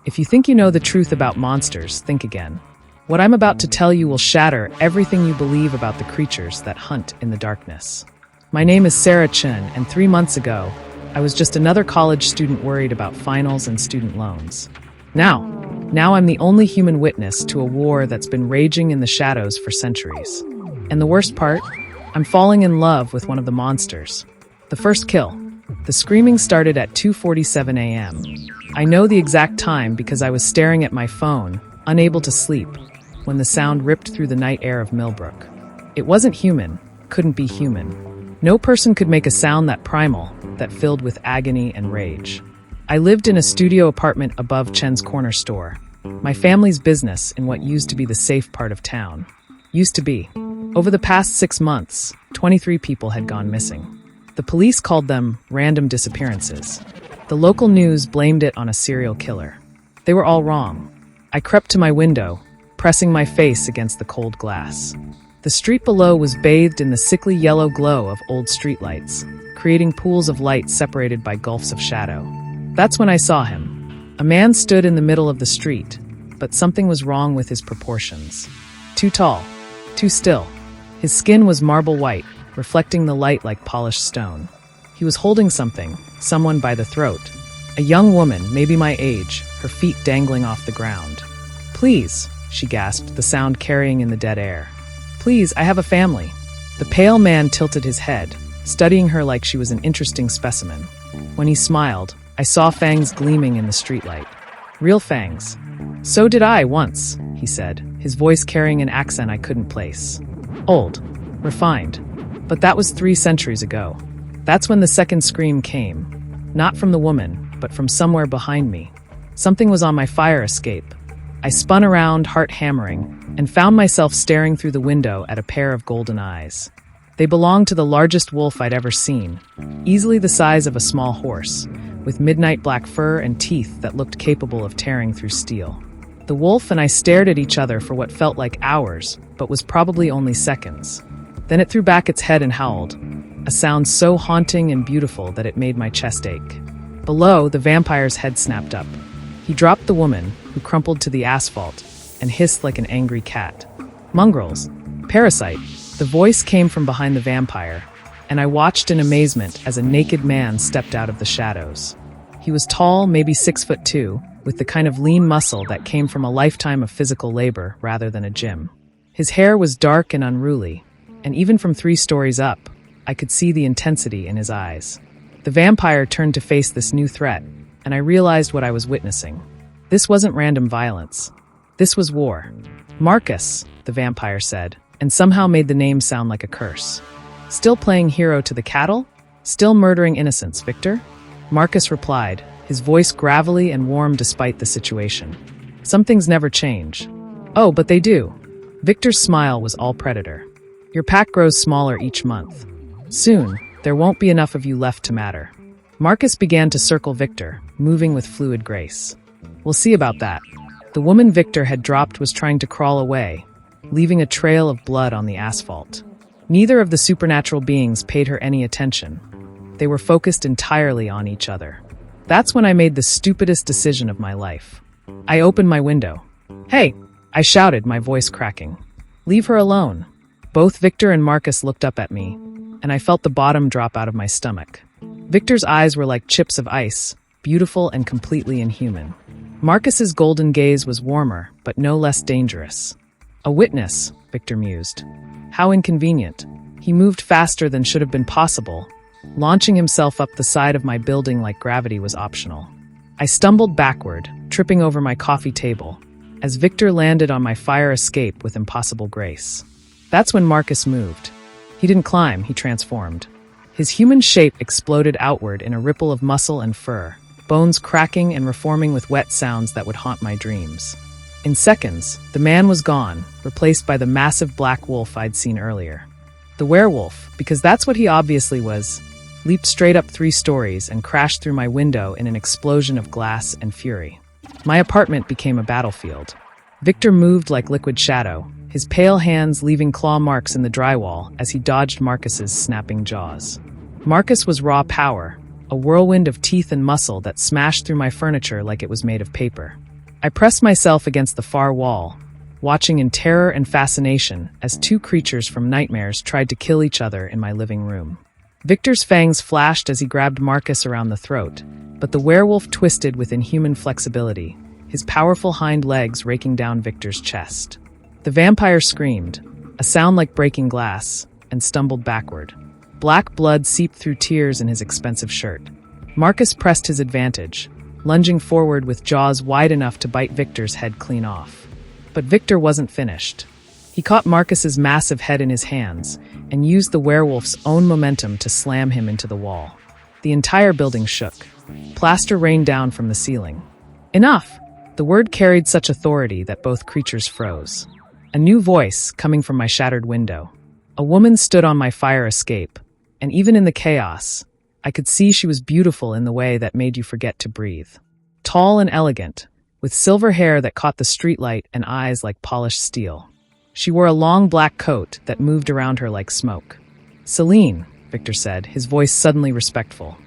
If you think you know the truth about monsters, think again. What I'm about to tell you will shatter everything you believe about the creatures that hunt in the darkness. My name is Chen, and 3 months ago, I was just another college student worried about finals and student loans. Now I'm the only human witness to a war that's been raging in the shadows for centuries. And the worst part? I'm falling in love with one of the monsters. The first kill. The screaming started at 2:47 a.m. I know the exact time because I was staring at my phone, unable to sleep, when the sound ripped through the night air of Millbrook. It wasn't human, couldn't be human. No person could make a sound that primal, that filled with agony and rage. I lived in a studio apartment above Chen's corner store, my family's business in what used to be the safe part of town. Used to be. Over the past 6 months, 23 people had gone missing. The police called them random disappearances. The local news blamed it on a serial killer. They were all wrong. I crept to my window, pressing my face against the cold glass. The street below was bathed in the sickly yellow glow of old streetlights, creating pools of light separated by gulfs of shadow. That's when I saw him. A man stood in the middle of the street, but something was wrong with his proportions. Too tall, too still. His skin was marble white, reflecting the light like polished stone. He was holding someone by the throat. A young woman, maybe my age, her feet dangling off the ground. "Please," she gasped, the sound carrying in the dead air. "Please, I have a family." The pale man tilted his head, studying her like she was an interesting specimen. When he smiled, I saw fangs gleaming in the streetlight. Real fangs. "So did I once," he said, his voice carrying an accent I couldn't place. Old. Refined. But that was 3 centuries ago. That's when the second scream came. Not from the woman, but from somewhere behind me. Something was on my fire escape. I spun around, heart hammering, and found myself staring through the window at a pair of golden eyes. They belonged to the largest wolf I'd ever seen, easily the size of a small horse, with midnight black fur and teeth that looked capable of tearing through steel. The wolf and I stared at each other for what felt like hours, but was probably only seconds. Then it threw back its head and howled, a sound so haunting and beautiful that it made my chest ache. Below, the vampire's head snapped up. He dropped the woman, who crumpled to the asphalt, and hissed like an angry cat. "Mongrels! Parasite!" The voice came from behind the vampire, and I watched in amazement as a naked man stepped out of the shadows. He was tall, maybe 6'2", with the kind of lean muscle that came from a lifetime of physical labor rather than a gym. His hair was dark and unruly, and even from 3 stories up, I could see the intensity in his eyes. The vampire turned to face this new threat, and I realized what I was witnessing. This wasn't random violence. This was war. "Marcus," the vampire said, and somehow made the name sound like a curse. "Still playing hero to the cattle? Still murdering innocents, Victor?" Marcus replied, his voice gravelly and warm despite the situation. "Some things never change." "Oh, but they do." Victor's smile was all predator. "Your pack grows smaller each month. Soon, there won't be enough of you left to matter." Marcus began to circle Victor, moving with fluid grace. "We'll see about that." The woman Victor had dropped was trying to crawl away, leaving a trail of blood on the asphalt. Neither of the supernatural beings paid her any attention. They were focused entirely on each other. That's when I made the stupidest decision of my life. I opened my window. "Hey!" I shouted, my voice cracking. "Leave her alone." Both Victor and Marcus looked up at me, and I felt the bottom drop out of my stomach. Victor's eyes were like chips of ice, beautiful and completely inhuman. Marcus's golden gaze was warmer, but no less dangerous. "A witness," Victor mused. "How inconvenient." He moved faster than should have been possible, launching himself up the side of my building like gravity was optional. I stumbled backward, tripping over my coffee table, as Victor landed on my fire escape with impossible grace. That's when Marcus moved. He didn't climb, he transformed. His human shape exploded outward in a ripple of muscle and fur, bones cracking and reforming with wet sounds that would haunt my dreams. In seconds, the man was gone, replaced by the massive black wolf I'd seen earlier. The werewolf, because that's what he obviously was, leaped straight up 3 stories and crashed through my window in an explosion of glass and fury. My apartment became a battlefield. Victor moved like liquid shadow, his pale hands leaving claw marks in the drywall as he dodged Marcus's snapping jaws. Marcus was raw power, a whirlwind of teeth and muscle that smashed through my furniture like it was made of paper. I pressed myself against the far wall, watching in terror and fascination as two creatures from nightmares tried to kill each other in my living room. Victor's fangs flashed as he grabbed Marcus around the throat, but the werewolf twisted with inhuman flexibility, his powerful hind legs raking down Victor's chest. The vampire screamed, a sound like breaking glass, and stumbled backward. Black blood seeped through tears in his expensive shirt. Marcus pressed his advantage, lunging forward with jaws wide enough to bite Victor's head clean off. But Victor wasn't finished. He caught Marcus's massive head in his hands and used the werewolf's own momentum to slam him into the wall. The entire building shook. Plaster rained down from the ceiling. Enough! The word carried such authority that both creatures froze. A new voice coming from my shattered window. A woman stood on my fire escape, and even in the chaos, I could see she was beautiful in the way that made you forget to breathe. Tall and elegant, with silver hair that caught the streetlight and eyes like polished steel. She wore a long black coat that moved around her like smoke. "Celine," Victor said, his voice suddenly respectful.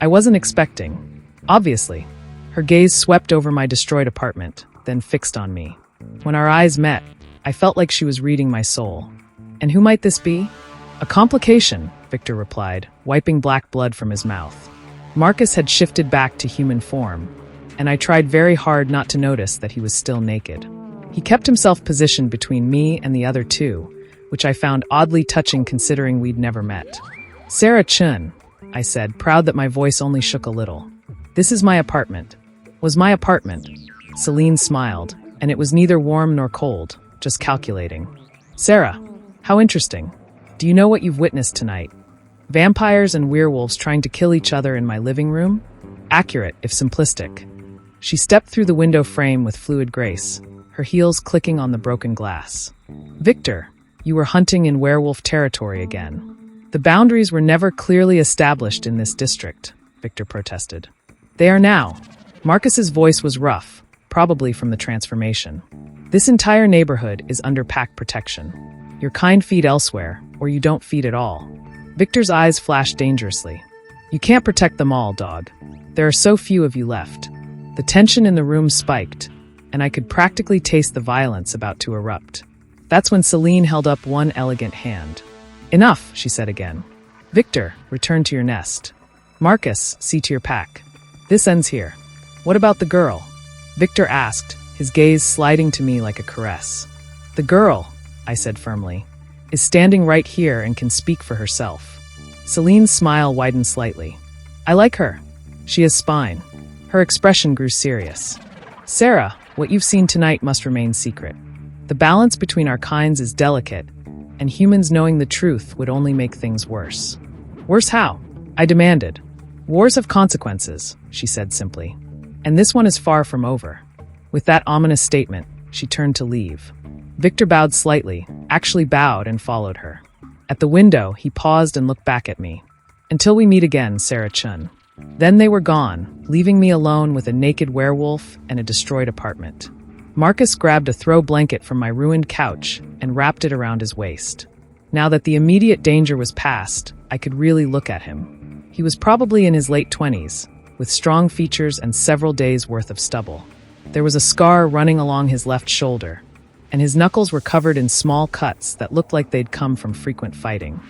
I wasn't expecting. Obviously. Her gaze swept over my destroyed apartment, then fixed on me. When our eyes met, I felt like she was reading my soul. "And who might this be?" "A complication," Victor replied, wiping black blood from his mouth. Marcus had shifted back to human form, and I tried very hard not to notice that he was still naked. He kept himself positioned between me and the other two, which I found oddly touching considering we'd never met. "Sarah Chen," I said, proud that my voice only shook a little. "This is my apartment." Was my apartment. Celine smiled, and it was neither warm nor cold, just calculating. "Sarah, how interesting. Do you know what you've witnessed tonight? Vampires and werewolves trying to kill each other in my living room? Accurate, if simplistic." She stepped through the window frame with fluid grace, her heels clicking on the broken glass. "Victor, you were hunting in werewolf territory again. The boundaries were never clearly established in this district," Victor protested. "They are now." Marcus's voice was rough, probably from the transformation. "This entire neighborhood is under pack protection. Your kind feed elsewhere, or you don't feed at all." Victor's eyes flashed dangerously. "You can't protect them all, dog. There are so few of you left." The tension in the room spiked, and I could practically taste the violence about to erupt. That's when Celine held up one elegant hand. "Enough," she said again. "Victor, return to your nest. Marcus, see to your pack. This ends here." "What about the girl?" Victor asked, his gaze sliding to me like a caress. "The girl," I said firmly, "is standing right here and can speak for herself." Celine's smile widened slightly. "I like her. She has spine." Her expression grew serious. "Sarah, what you've seen tonight must remain secret. The balance between our kinds is delicate, and humans knowing the truth would only make things worse." "Worse how?" I demanded. "Wars have consequences," she said simply. "And this one is far from over." With that ominous statement, she turned to leave. Victor bowed slightly, actually bowed and followed her. At the window, he paused and looked back at me. "Until we meet again, Sarah Chen." Then they were gone, leaving me alone with a naked werewolf and a destroyed apartment. Marcus grabbed a throw blanket from my ruined couch and wrapped it around his waist. Now that the immediate danger was past, I could really look at him. He was probably in his late 20s, with strong features and several days' worth of stubble. There was a scar running along his left shoulder, and his knuckles were covered in small cuts that looked like they'd come from frequent fighting.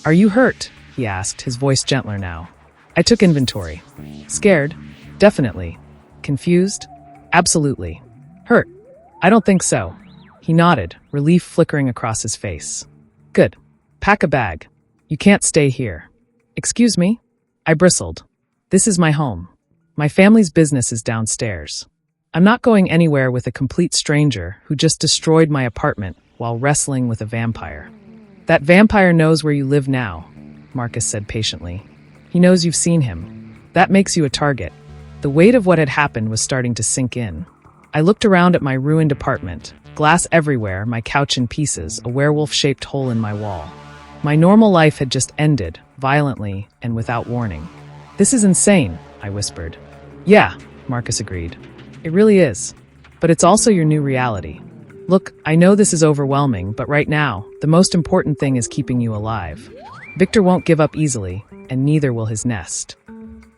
"Are you hurt?" he asked, his voice gentler now. I took inventory. "Scared? Definitely. Confused? Absolutely. Hurt? I don't think so." He nodded, relief flickering across his face. "Good. Pack a bag. You can't stay here." "Excuse me?" I bristled. "This is my home. My family's business is downstairs. I'm not going anywhere with a complete stranger who just destroyed my apartment while wrestling with a vampire." "That vampire knows where you live now," Marcus said patiently. "He knows you've seen him. That makes you a target." The weight of what had happened was starting to sink in. I looked around at my ruined apartment, glass everywhere, my couch in pieces, a werewolf-shaped hole in my wall. My normal life had just ended, violently and without warning. "This is insane," I whispered. "Yeah," Marcus agreed. "It really is. But it's also your new reality. Look, I know this is overwhelming, but right now, the most important thing is keeping you alive. Victor won't give up easily, and neither will his nest."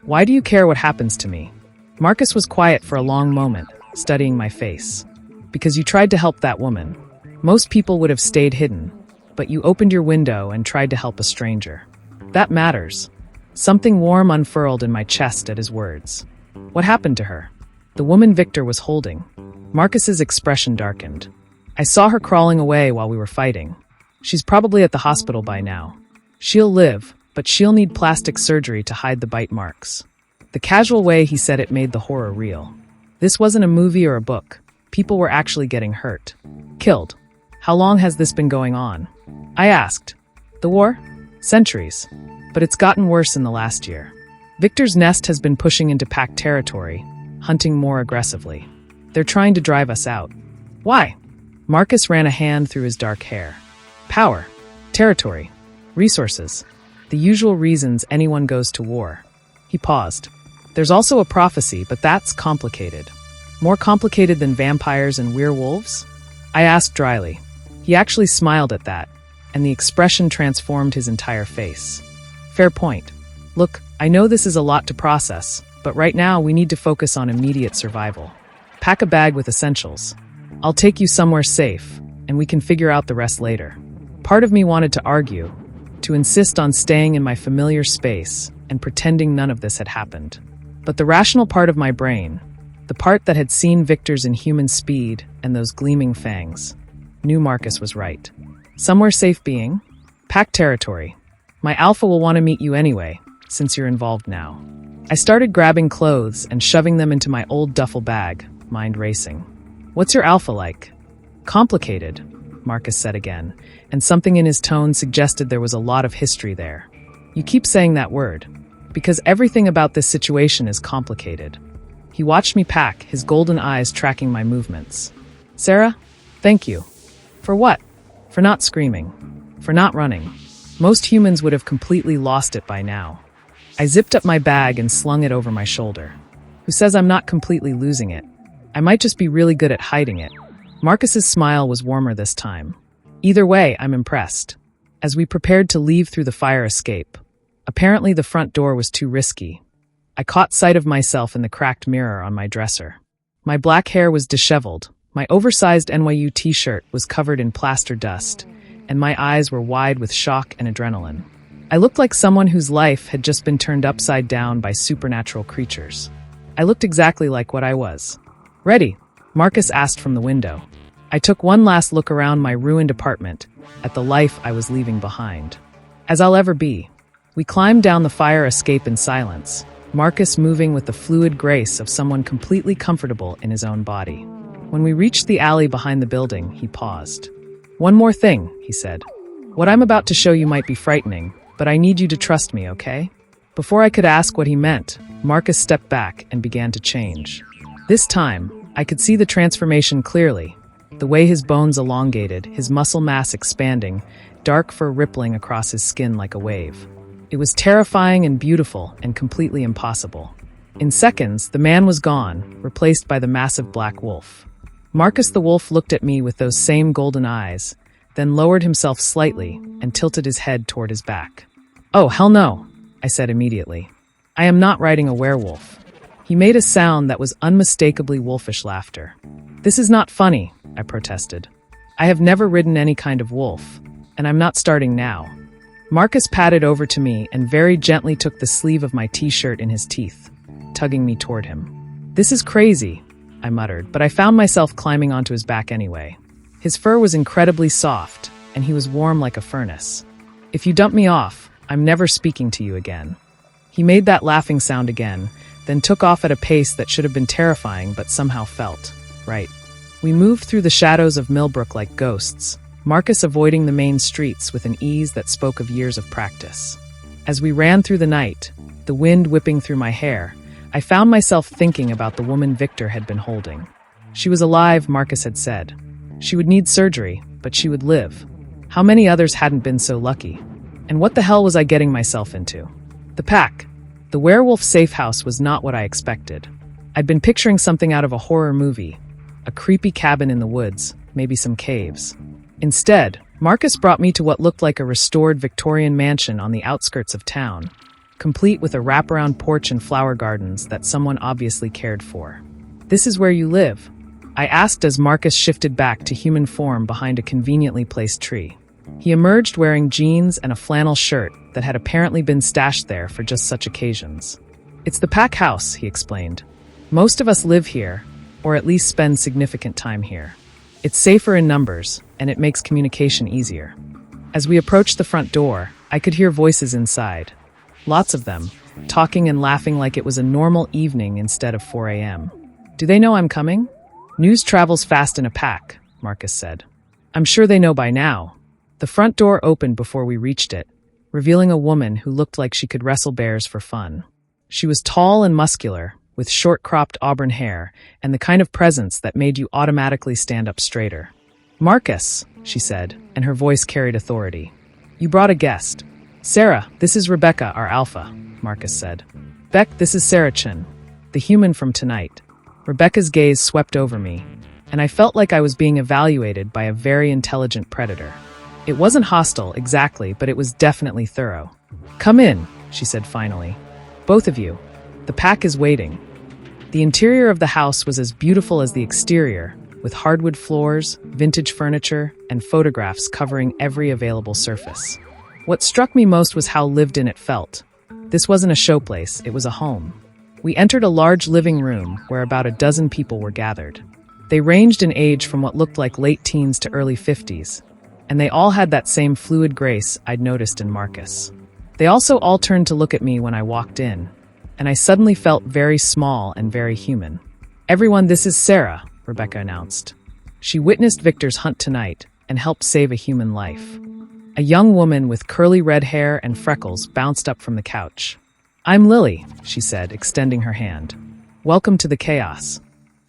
"Why do you care what happens to me?" Marcus was quiet for a long moment, studying my face. Because you tried to help that woman. Most people would have stayed hidden, but you opened your window and tried to help a stranger. That matters. Something warm unfurled in my chest at his words. What happened to her? The woman Victor was holding. Marcus's expression darkened. I saw her crawling away while we were fighting. She's probably at the hospital by now. She'll live, but she'll need plastic surgery to hide the bite marks. The casual way he said it made the horror real. This wasn't a movie or a book. People were actually getting hurt. Killed. How long has this been going on? I asked. The war? Centuries. But it's gotten worse in the last year. Victor's nest has been pushing into pack territory, hunting more aggressively. They're trying to drive us out. Why? Marcus ran a hand through his dark hair. Power. Territory. Resources. The usual reasons anyone goes to war. He paused. There's also a prophecy, but that's complicated. More complicated than vampires and werewolves? I asked dryly. He actually smiled at that, and the expression transformed his entire face. Fair point. Look, I know this is a lot to process, but right now we need to focus on immediate survival. Pack a bag with essentials. I'll take you somewhere safe, and we can figure out the rest later. Part of me wanted to argue, to insist on staying in my familiar space and pretending none of this had happened. But the rational part of my brain, the part that had seen Victor's inhuman speed and those gleaming fangs, knew Marcus was right. Somewhere safe being? Pack territory. My alpha will want to meet you anyway, since you're involved now. I started grabbing clothes and shoving them into my old duffel bag, mind racing. What's your alpha like? Complicated, Marcus said again, and something in his tone suggested there was a lot of history there. You keep saying that word, because everything about this situation is complicated. He watched me pack, his golden eyes tracking my movements. Sarah, thank you. For what? For not screaming. For not running. Most humans would have completely lost it by now. I zipped up my bag and slung it over my shoulder. Who says I'm not completely losing it? I might just be really good at hiding it. Marcus's smile was warmer this time. Either way, I'm impressed. As we prepared to leave through the fire escape, apparently the front door was too risky. I caught sight of myself in the cracked mirror on my dresser. My black hair was disheveled, my oversized NYU t-shirt was covered in plaster dust, and my eyes were wide with shock and adrenaline. I looked like someone whose life had just been turned upside down by supernatural creatures. I looked exactly like what I was. Ready? Marcus asked from the window. I took one last look around my ruined apartment, at the life I was leaving behind. As I'll ever be. We climbed down the fire escape in silence, Marcus moving with the fluid grace of someone completely comfortable in his own body. When we reached the alley behind the building, he paused. One more thing, he said. What I'm about to show you might be frightening, but I need you to trust me, okay? Before I could ask what he meant, Marcus stepped back and began to change. This time, I could see the transformation clearly. The way his bones elongated, his muscle mass expanding, dark fur rippling across his skin like a wave. It was terrifying and beautiful and completely impossible. In seconds, the man was gone, replaced by the massive black wolf. Marcus the wolf looked at me with those same golden eyes, then lowered himself slightly and tilted his head toward his back. Oh, hell no, I said immediately. I am not riding a werewolf. He made a sound that was unmistakably wolfish laughter. This is not funny, I protested. I have never ridden any kind of wolf, and I'm not starting now. Marcus padded over to me and very gently took the sleeve of my t-shirt in his teeth, tugging me toward him. This is crazy, I muttered, but I found myself climbing onto his back anyway. His fur was incredibly soft, and he was warm like a furnace. If you dump me off, I'm never speaking to you again. He made that laughing sound again, then took off at a pace that should have been terrifying but somehow felt right. We moved through the shadows of Millbrook like ghosts, Marcus avoiding the main streets with an ease that spoke of years of practice. As we ran through the night, the wind whipping through my hair, I found myself thinking about the woman Victor had been holding. She was alive, Marcus had said. She would need surgery, but she would live. How many others hadn't been so lucky? And what the hell was I getting myself into? The pack. The werewolf safe house was not what I expected. I'd been picturing something out of a horror movie. A creepy cabin in the woods, maybe some caves. Instead, Marcus brought me to what looked like a restored Victorian mansion on the outskirts of town, complete with a wraparound porch and flower gardens that someone obviously cared for. This is where you live?" I asked as Marcus shifted back to human form behind a conveniently placed tree. He emerged wearing jeans and a flannel shirt that had apparently been stashed there for just such occasions. "It's the pack house," he explained. "Most of us live here, or at least spend significant time here. It's safer in numbers, and it makes communication easier." As we approached the front door, I could hear voices inside. Lots of them, talking and laughing like it was a normal evening instead of 4 a.m. "Do they know I'm coming?" "News travels fast in a pack," Marcus said. "I'm sure they know by now." The front door opened before we reached it, revealing a woman who looked like she could wrestle bears for fun. She was tall and muscular, with short-cropped auburn hair and the kind of presence that made you automatically stand up straighter. "Marcus," she said, and her voice carried authority. "You brought a guest." "Sarah, this is Rebecca, our alpha," Marcus said. "Beck, this is Sarah Chen, the human from tonight." Rebecca's gaze swept over me, and I felt like I was being evaluated by a very intelligent predator. It wasn't hostile, exactly, but it was definitely thorough. "Come in," she said finally. "Both of you. The pack is waiting." The interior of the house was as beautiful as the exterior, with hardwood floors, vintage furniture, and photographs covering every available surface. What struck me most was how lived in it felt. This wasn't a showplace, it was a home. We entered a large living room where about a dozen people were gathered. They ranged in age from what looked like late teens to early 50s, and they all had that same fluid grace I'd noticed in Marcus. They also all turned to look at me when I walked in, and I suddenly felt very small and very human. "Everyone, this is Sarah," Rebecca announced. "She witnessed Victor's hunt tonight and helped save a human life." A young woman with curly red hair and freckles bounced up from the couch. "I'm Lily," she said, extending her hand. "Welcome to the chaos."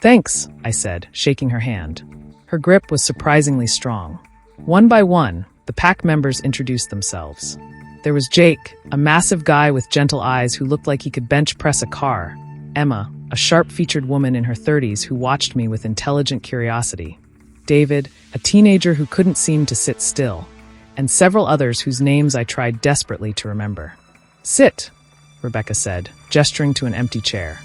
"Thanks," I said, shaking her hand. Her grip was surprisingly strong. One by one, the pack members introduced themselves. There was Jake, a massive guy with gentle eyes who looked like he could bench press a car. Emma, a sharp-featured woman in her 30s who watched me with intelligent curiosity. David, a teenager who couldn't seem to sit still. And several others whose names I tried desperately to remember. "Sit," Rebecca said, gesturing to an empty chair.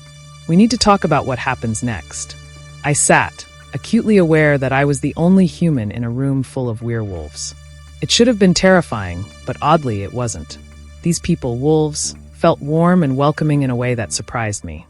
"We need to talk about what happens next." I sat, acutely aware that I was the only human in a room full of werewolves. It should have been terrifying, but oddly it wasn't. These people, wolves, felt warm and welcoming in a way that surprised me.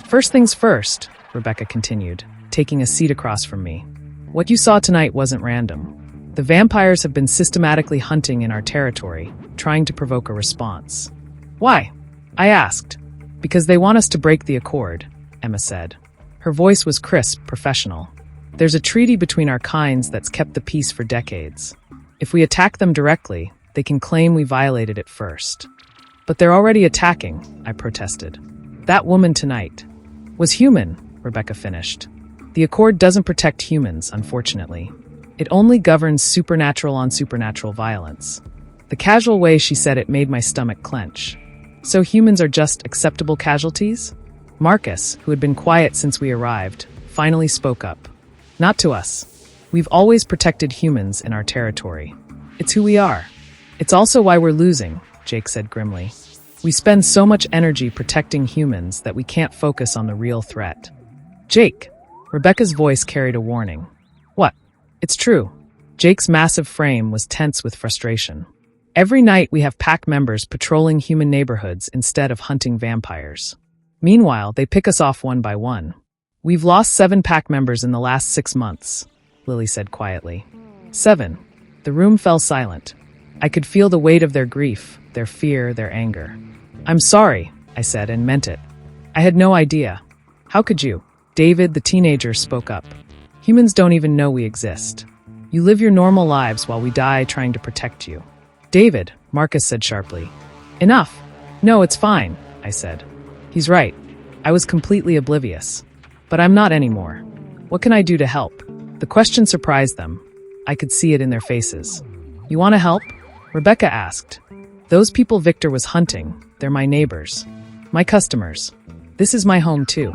"First things first," Rebecca continued, taking a seat across from me. "What you saw tonight wasn't random. The vampires have been systematically hunting in our territory, trying to provoke a response." "Why?" I asked. "Because they want us to break the accord," Emma said. Her voice was crisp, professional. "There's a treaty between our kinds that's kept the peace for decades. If we attack them directly, they can claim we violated it first." "But they're already attacking," I protested. "That woman tonight was human," Rebecca finished. "The accord doesn't protect humans, unfortunately. It only governs supernatural on supernatural violence." The casual way she said it made my stomach clench. "So humans are just acceptable casualties?" Marcus, who had been quiet since we arrived, finally spoke up. "Not to us. We've always protected humans in our territory. It's who we are. It's also why we're losing," Jake said grimly. "We spend so much energy protecting humans that we can't focus on the real threat." "Jake," Rebecca's voice carried a warning. "What?" "It's true." Jake's massive frame was tense with frustration. "Every night we have pack members patrolling human neighborhoods instead of hunting vampires. Meanwhile, they pick us off one by one. We've lost 7 pack members in the last 6 months," Lily said quietly. 7. The room fell silent. I could feel the weight of their grief, their fear, their anger. "I'm sorry," I said, and meant it. "I had no idea." "How could you?" David, the teenager, spoke up. "Humans don't even know we exist. You live your normal lives while we die trying to protect you." "David," Marcus said sharply. "Enough." "No, it's fine," I said. "He's right. I was completely oblivious. But I'm not anymore. What can I do to help?" The question surprised them. I could see it in their faces. "You want to help?" Rebecca asked. "Those people Victor was hunting, they're my neighbors. My customers. This is my home too."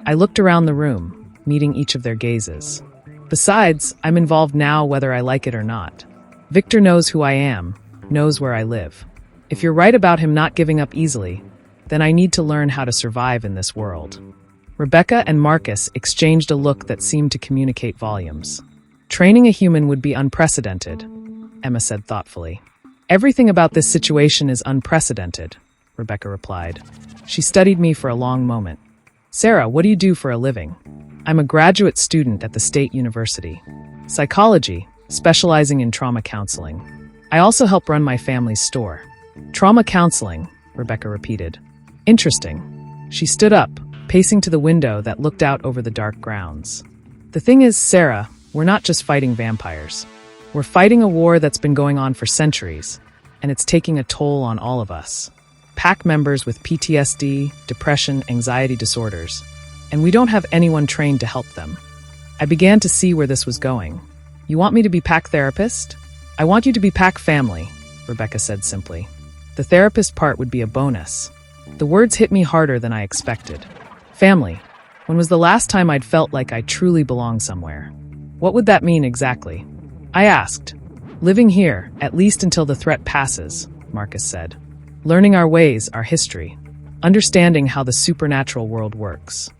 I looked around the room, meeting each of their gazes. "Besides, I'm involved now whether I like it or not. Victor knows who I am, knows where I live. If you're right about him not giving up easily, then I need to learn how to survive in this world." Rebecca and Marcus exchanged a look that seemed to communicate volumes. Training a human would be unprecedented, Emma said thoughtfully. Everything about this situation is unprecedented, Rebecca replied. She studied me for a long moment. Sarah, what do you do for a living? I'm a graduate student at the State University. Psychology, specializing in trauma counseling. I also help run my family's store. Trauma counseling, Rebecca repeated. Interesting. She stood up, pacing to the window that looked out over the dark grounds. The thing is, Sarah, we're not just fighting vampires. We're fighting a war that's been going on for centuries, and it's taking a toll on all of us. Pack members with PTSD, depression, anxiety disorders, and we don't have anyone trained to help them. I began to see where this was going. You want me to be pack therapist? I want you to be pack family, Rebecca said simply. The therapist part would be a bonus. The words hit me harder than I expected. Family. When was the last time I'd felt like I truly belonged somewhere? What would that mean exactly? I asked. Living here, at least until the threat passes, Marcus said. Learning our ways, our history. Understanding how the supernatural world works.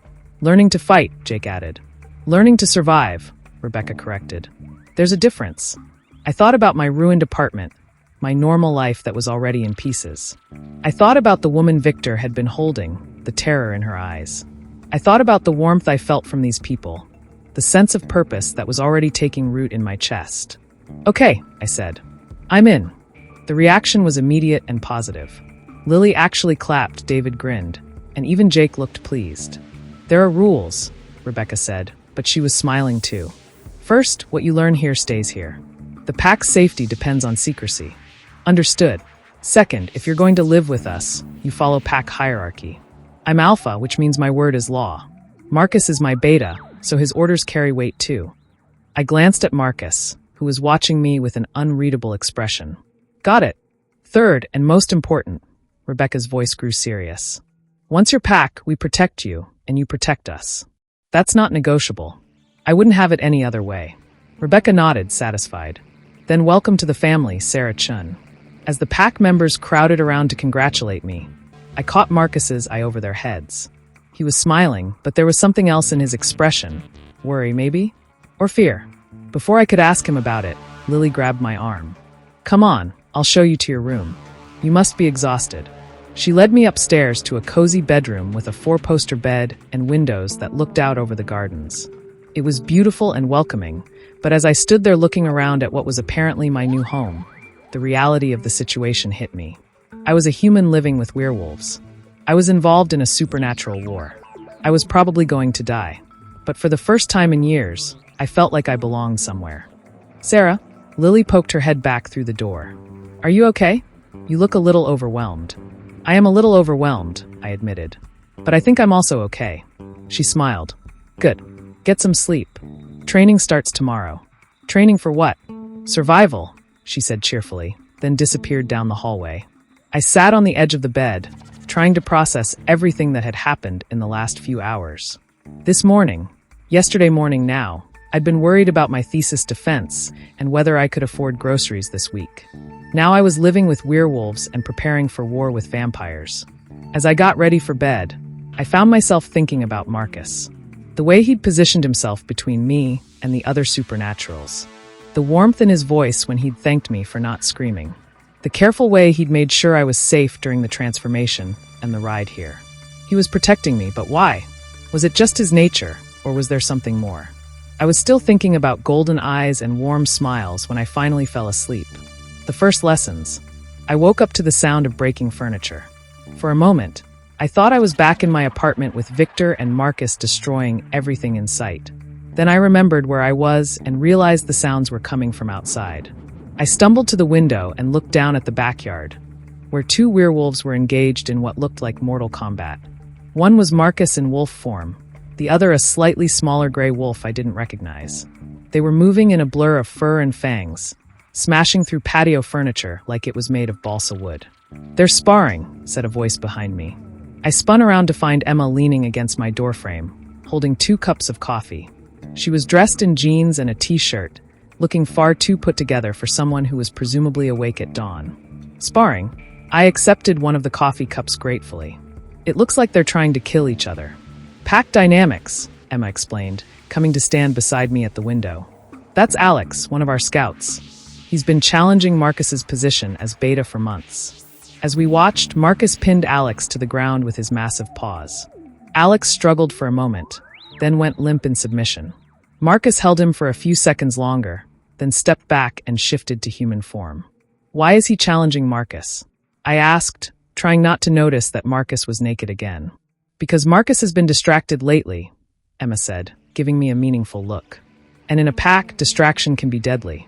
Learning to fight, Jake added. Learning to survive, Rebecca corrected. There's a difference. I thought about my ruined apartment, my normal life that was already in pieces. I thought about the woman Victor had been holding, the terror in her eyes. I thought about the warmth I felt from these people, the sense of purpose that was already taking root in my chest. Okay, I said. I'm in. The reaction was immediate and positive. Lily actually clapped, David grinned, and even Jake looked pleased. There are rules, Rebecca said, but she was smiling too. First, what you learn here stays here. The pack's safety depends on secrecy. Understood. Second, if you're going to live with us, you follow pack hierarchy. I'm alpha, which means my word is law. Marcus is my beta, so his orders carry weight too. I glanced at Marcus, who was watching me with an unreadable expression. Got it. Third, and most important, Rebecca's voice grew serious. Once you're pack, we protect you, and you protect us. That's not negotiable. I wouldn't have it any other way. Rebecca nodded, satisfied. Then welcome to the family, Sarah Chen. As the pack members crowded around to congratulate me, I caught Marcus's eye over their heads. He was smiling, but there was something else in his expression. Worry, maybe? Or fear. Before I could ask him about it, Lily grabbed my arm. Come on, I'll show you to your room. You must be exhausted. She led me upstairs to a cozy bedroom with a 4-poster bed and windows that looked out over the gardens. It was beautiful and welcoming, but as I stood there looking around at what was apparently my new home, the reality of the situation hit me. I was a human living with werewolves. I was involved in a supernatural war. I was probably going to die. But for the first time in years, I felt like I belonged somewhere. Sarah, Lily poked her head back through the door. Are you okay? You look a little overwhelmed. I am a little overwhelmed, I admitted. But I think I'm also okay. She smiled. Good. Get some sleep. Training starts tomorrow. Training for what? Survival, she said cheerfully, then disappeared down the hallway. I sat on the edge of the bed, trying to process everything that had happened in the last few hours. Yesterday morning now, I'd been worried about my thesis defense and whether I could afford groceries this week. Now I was living with werewolves and preparing for war with vampires. As I got ready for bed, I found myself thinking about Marcus. The way he'd positioned himself between me and the other supernaturals. The warmth in his voice when he'd thanked me for not screaming. The careful way he'd made sure I was safe during the transformation and the ride here. He was protecting me, but why? Was it just his nature, or was there something more? I was still thinking about golden eyes and warm smiles when I finally fell asleep. The first lessons. I woke up to the sound of breaking furniture. For a moment, I thought I was back in my apartment with Victor and Marcus destroying everything in sight. Then I remembered where I was and realized the sounds were coming from outside. I stumbled to the window and looked down at the backyard, where 2 werewolves were engaged in what looked like mortal combat. One was Marcus in wolf form, the other a slightly smaller gray wolf I didn't recognize. They were moving in a blur of fur and fangs, smashing through patio furniture like it was made of balsa wood. They're sparring, said a voice behind me. I spun around to find Emma leaning against my doorframe, holding 2 cups of coffee. She was dressed in jeans and a t-shirt, looking far too put together for someone who was presumably awake at dawn. Sparring? I accepted one of the coffee cups gratefully. It looks like they're trying to kill each other. Pack dynamics, Emma explained, coming to stand beside me at the window. That's Alex, one of our scouts. He's been challenging Marcus's position as beta for months. As we watched, Marcus pinned Alex to the ground with his massive paws. Alex struggled for a moment, then went limp in submission. Marcus held him for a few seconds longer, then stepped back and shifted to human form. Why is he challenging Marcus? I asked, trying not to notice that Marcus was naked again. Because Marcus has been distracted lately, Emma said, giving me a meaningful look. And in a pack, distraction can be deadly.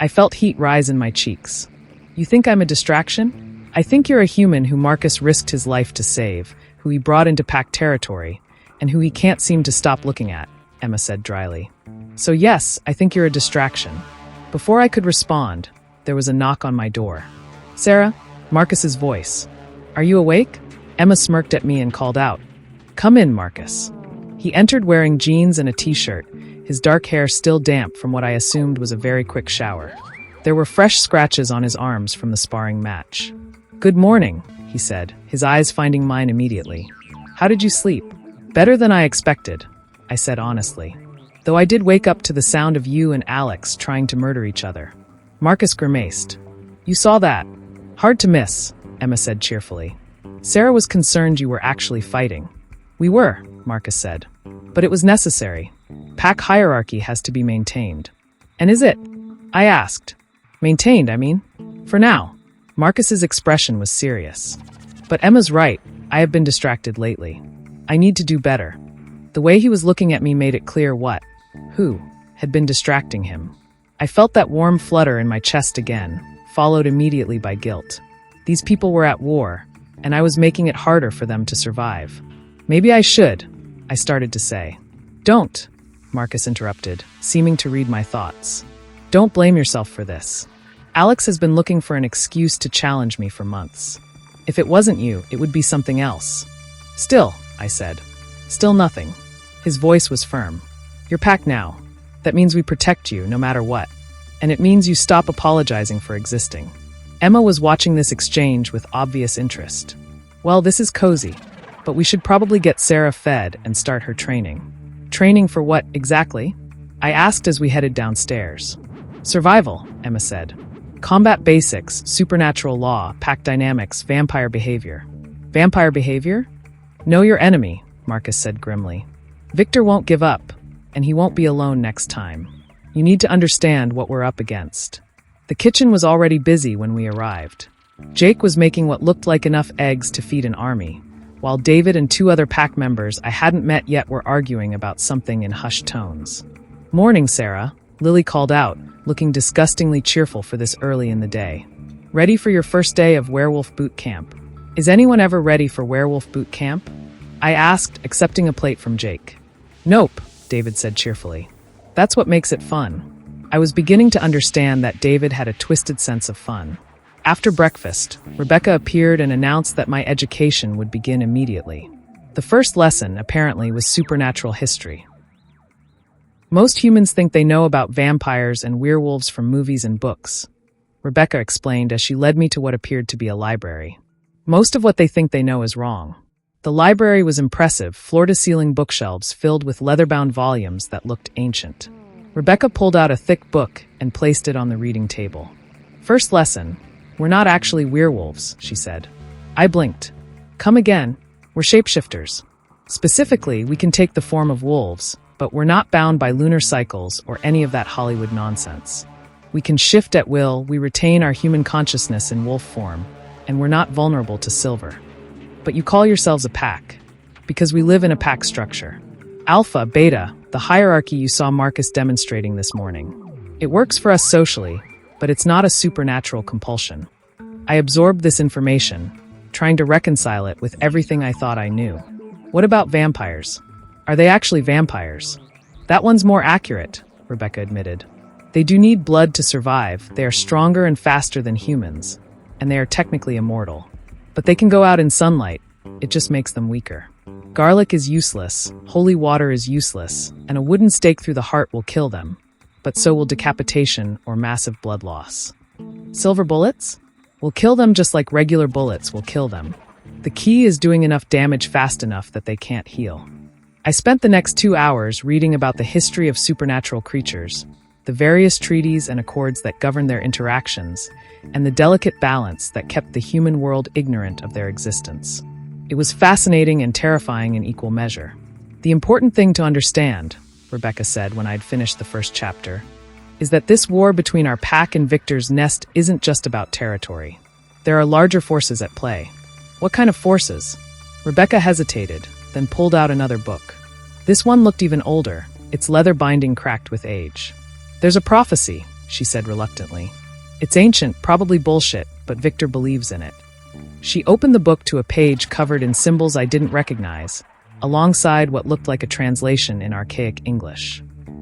I felt heat rise in my cheeks. You think I'm a distraction? I think you're a human who Marcus risked his life to save, who he brought into pack territory, and who he can't seem to stop looking at, Emma said dryly. So yes, I think you're a distraction. Before I could respond, there was a knock on my door. Sarah, Marcus's voice. Are you awake? Emma smirked at me and called out. Come in, Marcus. He entered wearing jeans and a t-shirt, his dark hair still damp from what I assumed was a very quick shower. There were fresh scratches on his arms from the sparring match. Good morning, he said, his eyes finding mine immediately. How did you sleep? Better than I expected, I said honestly. Though I did wake up to the sound of you and Alex trying to murder each other. Marcus grimaced. You saw that? Hard to miss, Emma said cheerfully. Sarah was concerned you were actually fighting. We were, Marcus said. But it was necessary. Pack hierarchy has to be maintained. And is it? I asked. Maintained, I mean? For now. Marcus's expression was serious. But Emma's right, I have been distracted lately. I need to do better. The way he was looking at me made it clear who, had been distracting him. I felt that warm flutter in my chest again, followed immediately by guilt. These people were at war, and I was making it harder for them to survive. Maybe I should, I started to say. Don't, Marcus interrupted, seeming to read my thoughts. Don't blame yourself for this. Alex has been looking for an excuse to challenge me for months. If it wasn't you, it would be something else. Still, I said. Still nothing. His voice was firm. You're packed now. That means we protect you no matter what. And it means you stop apologizing for existing. Emma was watching this exchange with obvious interest. Well, this is cozy, but we should probably get Sarah fed and start her training. Training for what exactly? I asked as we headed downstairs. Survival, Emma said. Combat basics, supernatural law, pack dynamics, vampire behavior. Vampire behavior? Know your enemy, Marcus said grimly. Victor won't give up, and he won't be alone next time. You need to understand what we're up against. The kitchen was already busy when we arrived. Jake was making what looked like enough eggs to feed an army, while David and two other pack members I hadn't met yet were arguing about something in hushed tones. Morning, Sarah, Lily called out, looking disgustingly cheerful for this early in the day. Ready for your first day of werewolf boot camp? Is anyone ever ready for werewolf boot camp? I asked, accepting a plate from Jake. Nope, David said cheerfully. That's what makes it fun. I was beginning to understand that David had a twisted sense of fun. After breakfast, Rebecca appeared and announced that my education would begin immediately. The first lesson, apparently, was supernatural history. Most humans think they know about vampires and werewolves from movies and books, Rebecca explained as she led me to what appeared to be a library. Most of what they think they know is wrong. The library was impressive, floor-to-ceiling bookshelves filled with leather-bound volumes that looked ancient. Rebecca pulled out a thick book and placed it on the reading table. First lesson, we're not actually werewolves, she said. I blinked. Come again, we're shapeshifters. Specifically, we can take the form of wolves, but we're not bound by lunar cycles or any of that Hollywood nonsense. We can shift at will, we retain our human consciousness in wolf form, and we're not vulnerable to silver. But you call yourselves a pack, because we live in a pack structure. Alpha, beta, the hierarchy you saw Marcus demonstrating this morning. It works for us socially, but it's not a supernatural compulsion. I absorbed this information, trying to reconcile it with everything I thought I knew. What about vampires? Are they actually vampires? That one's more accurate, Rebecca admitted. They do need blood to survive, they are stronger and faster than humans, and they are technically immortal. But they can go out in sunlight, it just makes them weaker. Garlic is useless, holy water is useless, and a wooden stake through the heart will kill them. But so will decapitation or massive blood loss. Silver bullets? Will kill them just like regular bullets will kill them. The key is doing enough damage fast enough that they can't heal. I spent the next 2 hours reading about the history of supernatural creatures, the various treaties and accords that govern their interactions, and the delicate balance that kept the human world ignorant of their existence. It was fascinating and terrifying in equal measure. The important thing to understand, Rebecca said when I'd finished the first chapter, is that this war between our pack and Victor's nest isn't just about territory. There are larger forces at play. What kind of forces? Rebecca hesitated, then pulled out another book. This one looked even older, its leather binding cracked with age. There's a prophecy, she said reluctantly. It's ancient, probably bullshit, but Victor believes in it. She opened the book to a page covered in symbols I didn't recognize, alongside what looked like a translation in archaic English.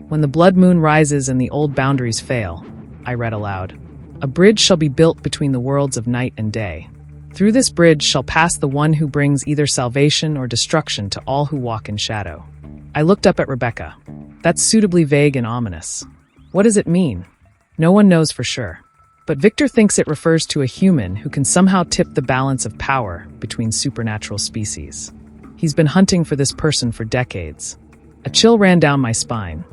When the blood moon rises and the old boundaries fail, I read aloud, a bridge shall be built between the worlds of night and day. Through this bridge shall pass the one who brings either salvation or destruction to all who walk in shadow. I looked up at Rebecca. That's suitably vague and ominous. What does it mean? No one knows for sure. But Victor thinks it refers to a human who can somehow tip the balance of power between supernatural species. He's been hunting for this person for decades. A chill ran down my spine.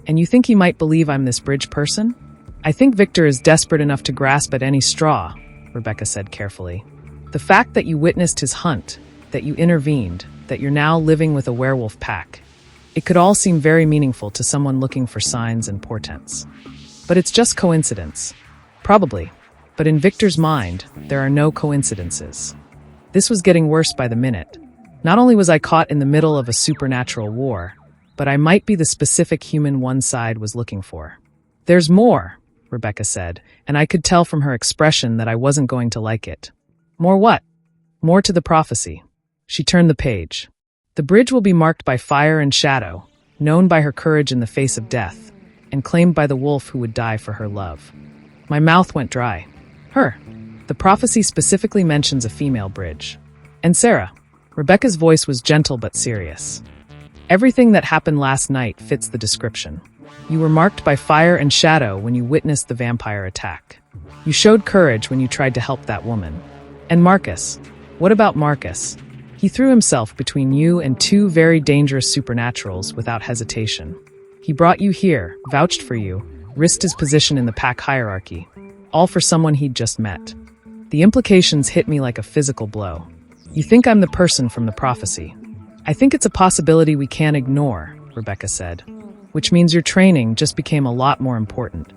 And you think he might believe I'm this bridge person? I think Victor is desperate enough to grasp at any straw, Rebecca said carefully. The fact that you witnessed his hunt, that you intervened, that you're now living with a werewolf pack, it could all seem very meaningful to someone looking for signs and portents. But it's just coincidence. Probably. But in Victor's mind, there are no coincidences. This was getting worse by the minute. Not only was I caught in the middle of a supernatural war, but I might be the specific human one side was looking for. There's more, Rebecca said, and I could tell from her expression that I wasn't going to like it. More what? More to the prophecy. She turned the page. The bridge will be marked by fire and shadow, known by her courage in the face of death, and claimed by the wolf who would die for her love. My mouth went dry. Her. The prophecy specifically mentions a female bridge. And Sarah. Rebecca's voice was gentle but serious. Everything that happened last night fits the description. You were marked by fire and shadow when you witnessed the vampire attack. You showed courage when you tried to help that woman. And Marcus. What about Marcus? He threw himself between you and 2 very dangerous supernaturals without hesitation. He brought you here, vouched for you, risked his position in the pack hierarchy, all for someone he'd just met. The implications hit me like a physical blow. You think I'm the person from the prophecy. I think it's a possibility we can't ignore, Rebecca said, which means your training just became a lot more important.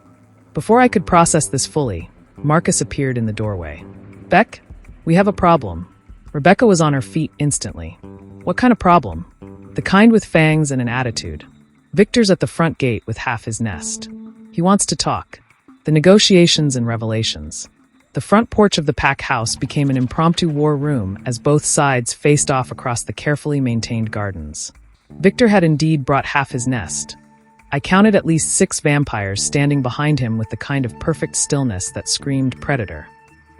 Before I could process this fully, Marcus appeared in the doorway. Beck, we have a problem. Rebecca was on her feet instantly. What kind of problem? The kind with fangs and an attitude. Victor's at the front gate with half his nest. He wants to talk. The negotiations and revelations. The front porch of the pack house became an impromptu war room as both sides faced off across the carefully maintained gardens. Victor had indeed brought half his nest. I counted at least 6 vampires standing behind him with the kind of perfect stillness that screamed predator.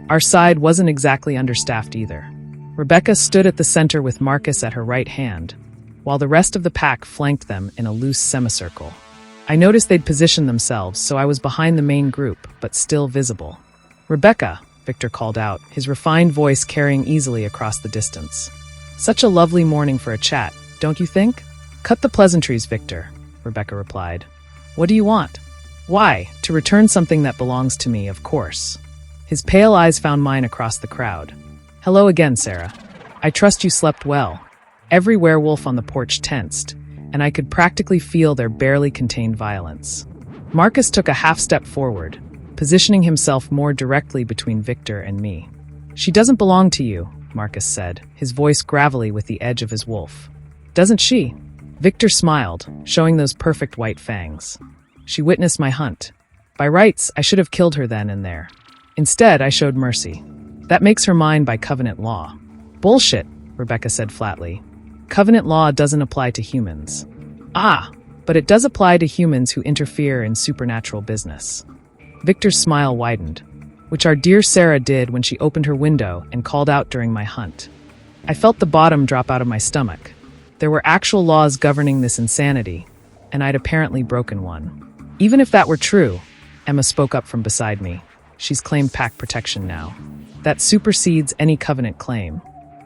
Our side wasn't exactly understaffed either. Rebecca stood at the center with Marcus at her right hand, while the rest of the pack flanked them in a loose semicircle. I noticed they'd positioned themselves, so I was behind the main group, but still visible. Rebecca, Victor called out, his refined voice carrying easily across the distance. Such a lovely morning for a chat, don't you think? Cut the pleasantries, Victor, Rebecca replied. What do you want? Why, to return something that belongs to me, of course. His pale eyes found mine across the crowd. Hello again, Sarah. I trust you slept well. Every werewolf on the porch tensed, and I could practically feel their barely contained violence. Marcus took a half step forward, positioning himself more directly between Victor and me. She doesn't belong to you, Marcus said, his voice gravelly with the edge of his wolf. Doesn't she? Victor smiled, showing those perfect white fangs. She witnessed my hunt. By rights, I should have killed her then and there. Instead, I showed mercy. That makes her mine by covenant law. Bullshit, Rebecca said flatly. Covenant law doesn't apply to humans. Ah, but it does apply to humans who interfere in supernatural business. Victor's smile widened, which our dear Sarah did when she opened her window and called out during my hunt. I felt the bottom drop out of my stomach. There were actual laws governing this insanity, and I'd apparently broken one. Even if that were true, Emma spoke up from beside me. She's claimed pack protection now. That supersedes any covenant claim.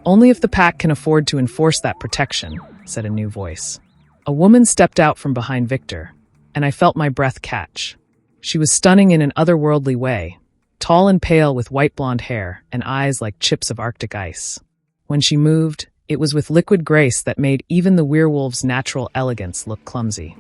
Only if the pack can afford to enforce that protection, said a new voice. A woman stepped out from behind Victor, and I felt my breath catch. She was stunning in an otherworldly way, tall and pale with white blonde hair and eyes like chips of Arctic ice. When she moved, it was with liquid grace that made even the werewolf's natural elegance look clumsy.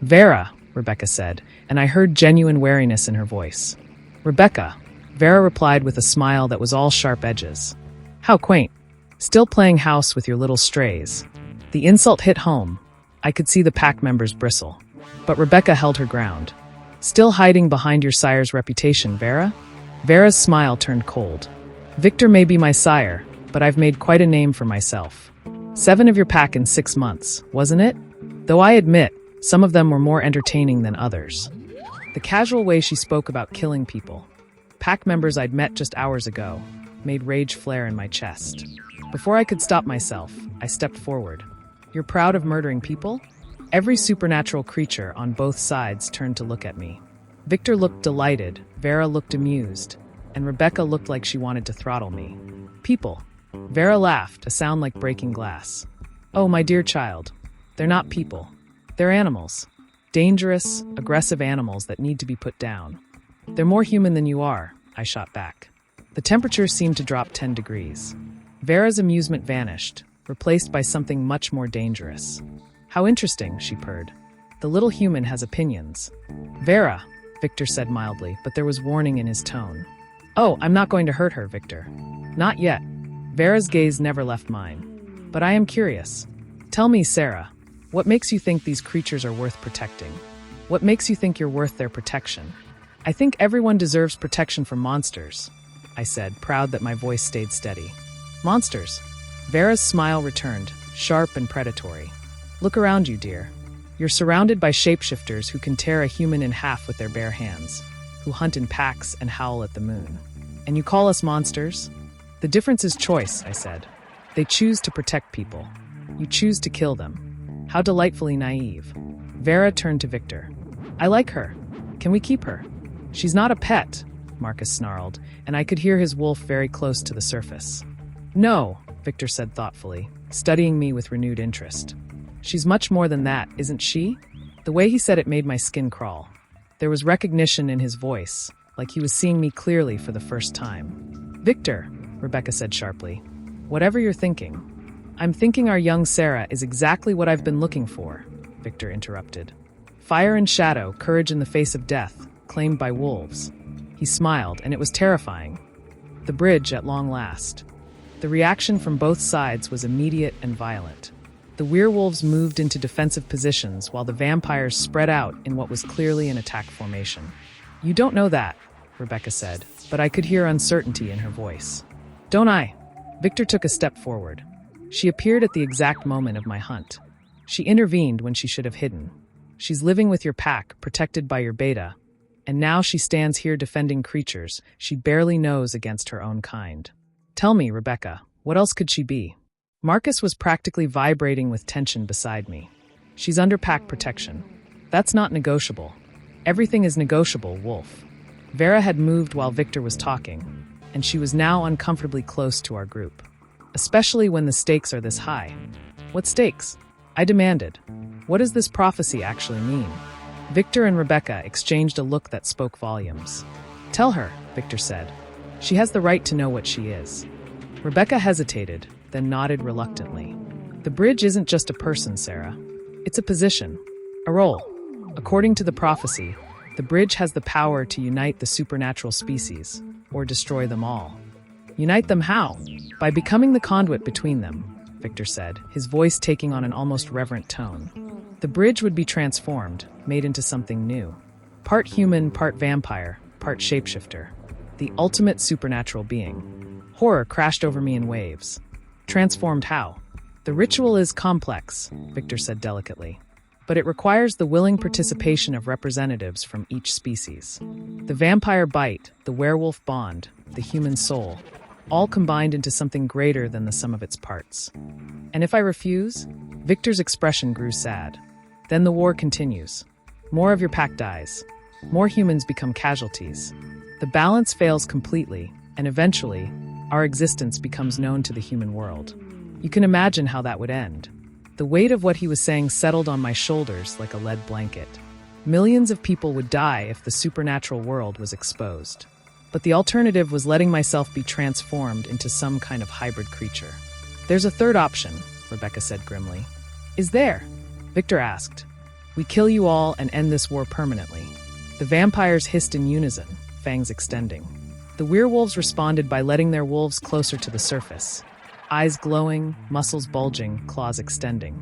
"Vera," Rebecca said, and I heard genuine wariness in her voice. "Rebecca," Vera replied with a smile that was all sharp edges. "How quaint. Still playing house with your little strays." The insult hit home. I could see the pack members bristle. But Rebecca held her ground. "Still hiding behind your sire's reputation, Vera?" Vera's smile turned cold. "Victor may be my sire, but I've made quite a name for myself. 7 of your pack in 6 months, wasn't it? Though I admit, some of them were more entertaining than others." The casual way she spoke about killing people, pack members I'd met just hours ago, made rage flare in my chest. Before I could stop myself, I stepped forward. "You're proud of murdering people?" Every supernatural creature on both sides turned to look at me. Victor looked delighted, Vera looked amused, and Rebecca looked like she wanted to throttle me. "People." Vera laughed, a sound like breaking glass. "Oh, my dear child, they're not people. They're animals. Dangerous, aggressive animals that need to be put down." "They're more human than you are," I shot back. The temperature seemed to drop 10 degrees. Vera's amusement vanished, replaced by something much more dangerous. "How interesting," she purred. "The little human has opinions." "Vera," Victor said mildly, but there was warning in his tone. "Oh, I'm not going to hurt her, Victor." "Not yet." Vera's gaze never left mine. "But I am curious. Tell me, Sarah, what makes you think these creatures are worth protecting? What makes you think you're worth their protection?" "I think everyone deserves protection from monsters," I said, proud that my voice stayed steady. "Monsters?" Vera's smile returned, sharp and predatory. "Look around you, dear. You're surrounded by shapeshifters who can tear a human in half with their bare hands, who hunt in packs and howl at the moon. And you call us monsters? The difference is choice," I said. "They choose to protect people. You choose to kill them. How delightfully naive." Vera turned to Victor. "I like her. Can we keep her?" "She's not a pet," Marcus snarled, and I could hear his wolf very close to the surface. "No," Victor said thoughtfully, studying me with renewed interest. "She's much more than that, isn't she?" The way he said it made my skin crawl. There was recognition in his voice, like he was seeing me clearly for the first time. "Victor," Rebecca said sharply, "whatever you're thinking." "I'm thinking our young Sarah is exactly what I've been looking for," Victor interrupted. "Fire and shadow, courage in the face of death, claimed by wolves." He smiled, and it was terrifying. The bridge at long last. The reaction from both sides was immediate and violent. The werewolves moved into defensive positions while the vampires spread out in what was clearly an attack formation. "You don't know that," Rebecca said, but I could hear uncertainty in her voice. "Don't I?" Victor took a step forward. She appeared at the exact moment of my hunt. She intervened when she should have hidden. She's living with your pack, protected by your beta, and now she stands here defending creatures she barely knows against her own kind. "Tell me, Rebecca, what else could she be?" Marcus was practically vibrating with tension beside me. "She's under pack protection. That's not negotiable. Everything is negotiable, Wolf." Vera had moved while Victor was talking, and she was now uncomfortably close to our group. "Especially when the stakes are this high." "What stakes?" I demanded. "What does this prophecy actually mean?" Victor and Rebecca exchanged a look that spoke volumes. "Tell her," Victor said. "She has the right to know what she is." Rebecca hesitated, then nodded reluctantly. "The bridge isn't just a person, Sarah. It's a position, a role. According to the prophecy, the bridge has the power to unite the supernatural species, or destroy them all." "Unite them how?" "By becoming the conduit between them," Victor said, his voice taking on an almost reverent tone. "The bridge would be transformed, made into something new. Part human, part vampire, part shapeshifter. The ultimate supernatural being." Horror crashed over me in waves. "Transformed how?" "The ritual is complex," Victor said delicately, "but it requires the willing participation of representatives from each species. The vampire bite, the werewolf bond, the human soul, all combined into something greater than the sum of its parts." "And if I refuse?" Victor's expression grew sad. "Then the war continues. More of your pack dies. More humans become casualties. The balance fails completely, and eventually, our existence becomes known to the human world. You can imagine how that would end." The weight of what he was saying settled on my shoulders like a lead blanket. Millions of people would die if the supernatural world was exposed. But the alternative was letting myself be transformed into some kind of hybrid creature. "There's a third option," Rebecca said grimly. "Is there?" Victor asked. "We kill you all and end this war permanently." The vampires hissed in unison, fangs extending. The werewolves responded by letting their wolves closer to the surface. Eyes glowing, muscles bulging, claws extending.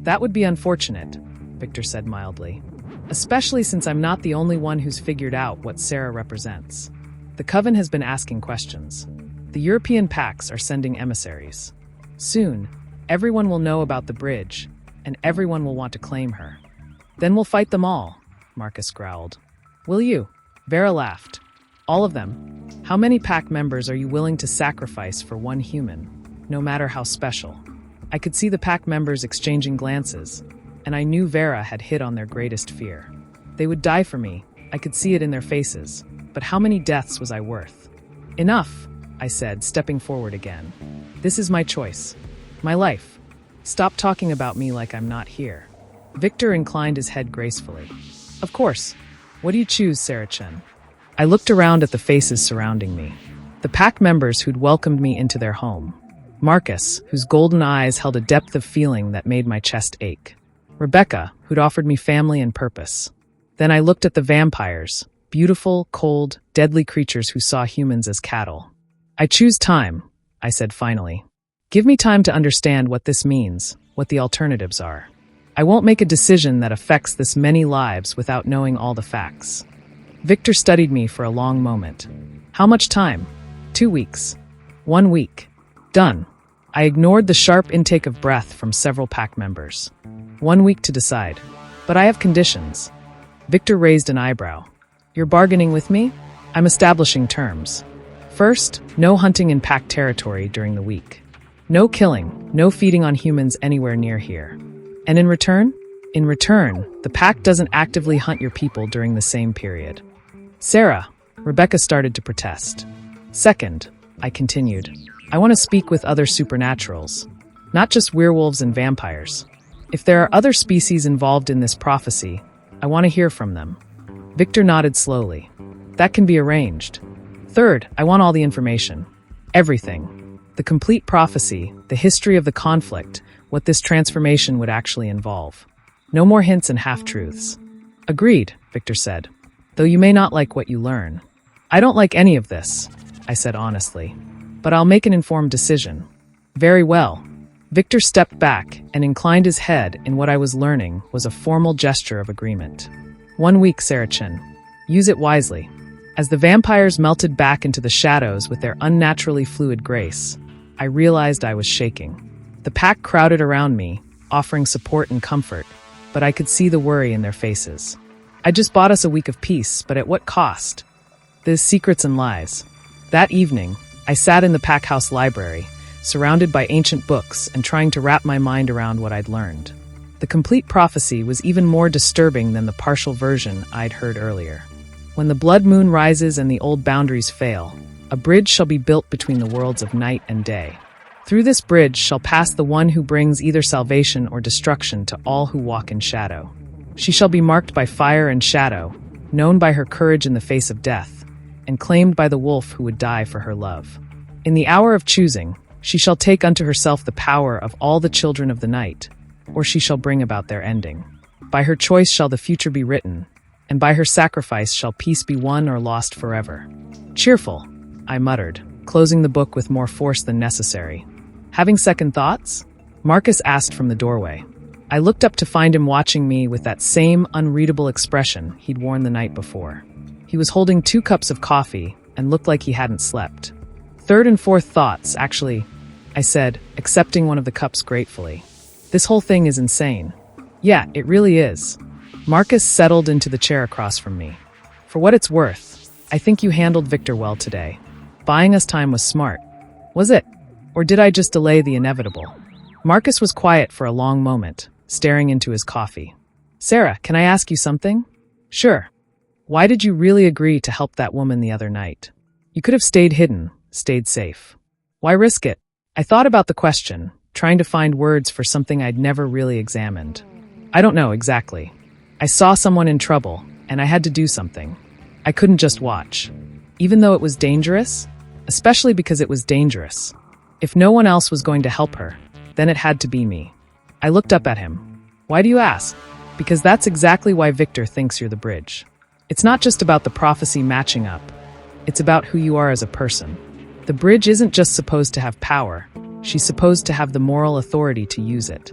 "That would be unfortunate," Victor said mildly. "Especially since I'm not the only one who's figured out what Sarah represents. The Coven has been asking questions. The European pacts are sending emissaries. Soon, everyone will know about the bridge, and everyone will want to claim her. Then we'll fight them all," Marcus growled. "Will you?" Vera laughed. "All of them. How many pack members are you willing to sacrifice for one human, no matter how special?" I could see the pack members exchanging glances, and I knew Vera had hit on their greatest fear. They would die for me. I could see it in their faces. But how many deaths was I worth? "Enough," I said, stepping forward again. "This is my choice. My life. Stop talking about me like I'm not here." Victor inclined his head gracefully. "Of course. What do you choose, Sarah Chen?" I looked around at the faces surrounding me. The pack members who'd welcomed me into their home. Marcus, whose golden eyes held a depth of feeling that made my chest ache. Rebecca, who'd offered me family and purpose. Then I looked at the vampires, beautiful, cold, deadly creatures who saw humans as cattle. "I choose time," I said finally. "Give me time to understand what this means, what the alternatives are. I won't make a decision that affects this many lives without knowing all the facts." Victor studied me for a long moment. "How much time?" 2 weeks. 1 week. Done. I ignored the sharp intake of breath from several pack members. 1 week to decide. "But I have conditions." Victor raised an eyebrow. "You're bargaining with me?" "I'm establishing terms. First, no hunting in pack territory during the week. No killing, no feeding on humans anywhere near here. And in return? In return, the pack doesn't actively hunt your people during the same period." "Sarah," Rebecca started to protest. "Second," I continued, "I want to speak with other supernaturals, not just werewolves and vampires. If there are other species involved in this prophecy, I want to hear from them." Victor nodded slowly. "That can be arranged. Third, I want all the information. Everything. The complete prophecy, the history of the conflict, what this transformation would actually involve. No more hints and half-truths." "Agreed," Victor said, "though you may not like what you learn." "I don't like any of this," I said honestly, "but I'll make an informed decision." "Very well." Victor stepped back and inclined his head in what I was learning was a formal gesture of agreement. 1 week, Sarah Chen. Use it wisely. As the vampires melted back into the shadows with their unnaturally fluid grace, I realized I was shaking. The pack crowded around me, offering support and comfort, but I could see the worry in their faces. "I just bought us a week of peace, but at what cost?" "There's secrets and lies." That evening, I sat in the pack house library, surrounded by ancient books and trying to wrap my mind around what I'd learned. The complete prophecy was even more disturbing than the partial version I'd heard earlier. When the blood moon rises and the old boundaries fail, a bridge shall be built between the worlds of night and day. Through this bridge shall pass the one who brings either salvation or destruction to all who walk in shadow. She shall be marked by fire and shadow, known by her courage in the face of death, and claimed by the wolf who would die for her love. In the hour of choosing, she shall take unto herself the power of all the children of the night, or she shall bring about their ending. By her choice shall the future be written, and by her sacrifice shall peace be won or lost forever. Cheerful, I muttered, closing the book with more force than necessary. Having second thoughts? Marcus asked from the doorway. I looked up to find him watching me with that same unreadable expression he'd worn the night before. He was holding 2 cups of coffee and looked like he hadn't slept. Third and fourth thoughts, actually, I said, accepting one of the cups gratefully. This whole thing is insane. Yeah, it really is. Marcus settled into the chair across from me. For what it's worth, I think you handled Victor well today. Buying us time was smart. Was it? Or did I just delay the inevitable? Marcus was quiet for a long moment, staring into his coffee. Sarah, can I ask you something? Sure. Why did you really agree to help that woman the other night? You could have stayed hidden, stayed safe. Why risk it? I thought about the question, trying to find words for something I'd never really examined. I don't know exactly. I saw someone in trouble, and I had to do something. I couldn't just watch. Even though it was dangerous, especially because it was dangerous. If no one else was going to help her, then it had to be me. I looked up at him. Why do you ask? Because that's exactly why Victor thinks you're the bridge. It's not just about the prophecy matching up. It's about who you are as a person. The bridge isn't just supposed to have power. She's supposed to have the moral authority to use it.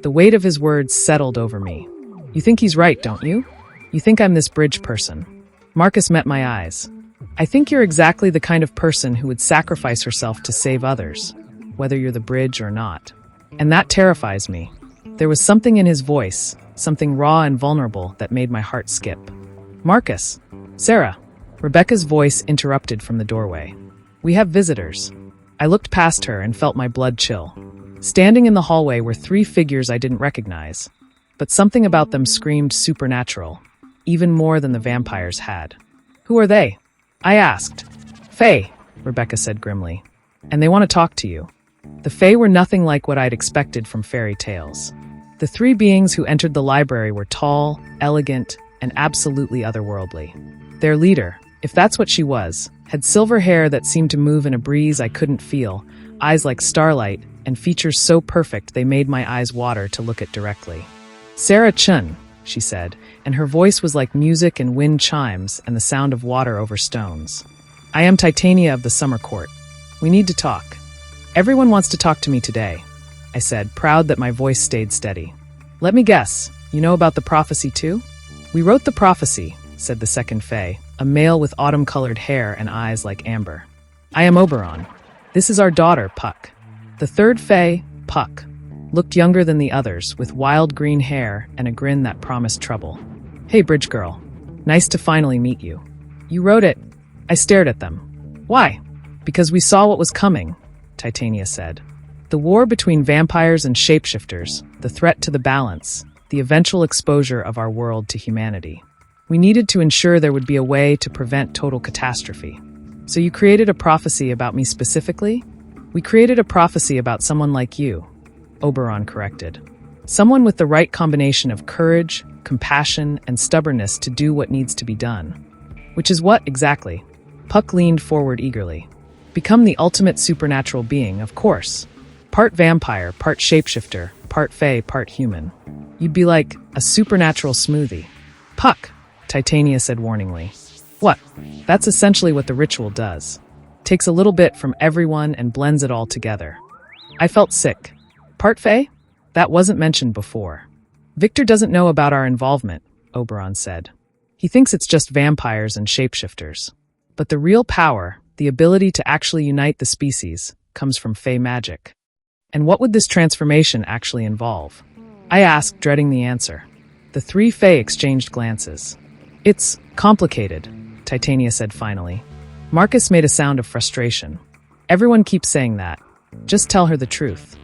The weight of his words settled over me. You think he's right, don't you? You think I'm this bridge person. Marcus met my eyes. I think you're exactly the kind of person who would sacrifice herself to save others, whether you're the bridge or not. And that terrifies me. There was something in his voice, something raw and vulnerable that made my heart skip. Marcus, Sarah. Rebecca's voice interrupted from the doorway. We have visitors. I looked past her and felt my blood chill. Standing in the hallway were three figures I didn't recognize, but something about them screamed supernatural, even more than the vampires had. Who are they? I asked. Fae, Rebecca said grimly, and they want to talk to you. The Fae were nothing like what I'd expected from fairy tales. The three beings who entered the library were tall, elegant, and absolutely otherworldly. Their leader, if that's what she was, had silver hair that seemed to move in a breeze I couldn't feel, eyes like starlight, and features so perfect they made my eyes water to look at directly. Sarah Chen, she said, and her voice was like music and wind chimes and the sound of water over stones. I am Titania of the Summer Court. We need to talk. Everyone wants to talk to me today, I said, proud that my voice stayed steady. Let me guess, you know about the prophecy too? We wrote the prophecy, said the second Fae, a male with autumn-colored hair and eyes like amber. I am Oberon. This is our daughter, Puck. The third Fae, Puck, looked younger than the others, with wild green hair and a grin that promised trouble. Hey, bridge girl. Nice to finally meet you. You wrote it. I stared at them. Why? Because we saw what was coming, Titania said. The war between vampires and shapeshifters, the threat to the balance, the eventual exposure of our world to humanity. We needed to ensure there would be a way to prevent total catastrophe. So you created a prophecy about me specifically? We created a prophecy about someone like you, Oberon corrected. Someone with the right combination of courage, compassion, and stubbornness to do what needs to be done. Which is what, exactly? Puck leaned forward eagerly. Become the ultimate supernatural being, of course. Part vampire, part shapeshifter, part fae, part human. You'd be like a supernatural smoothie. Puck, Titania said warningly. What? That's essentially what the ritual does. Takes a little bit from everyone and blends it all together. I felt sick. Part fae? That wasn't mentioned before. Victor doesn't know about our involvement, Oberon said. He thinks it's just vampires and shapeshifters. But the real power, the ability to actually unite the species, comes from fae magic. And what would this transformation actually involve? I asked, dreading the answer. The three fae exchanged glances. It's complicated, Titania said finally. Marcus made a sound of frustration. Everyone keeps saying that. Just tell her the truth.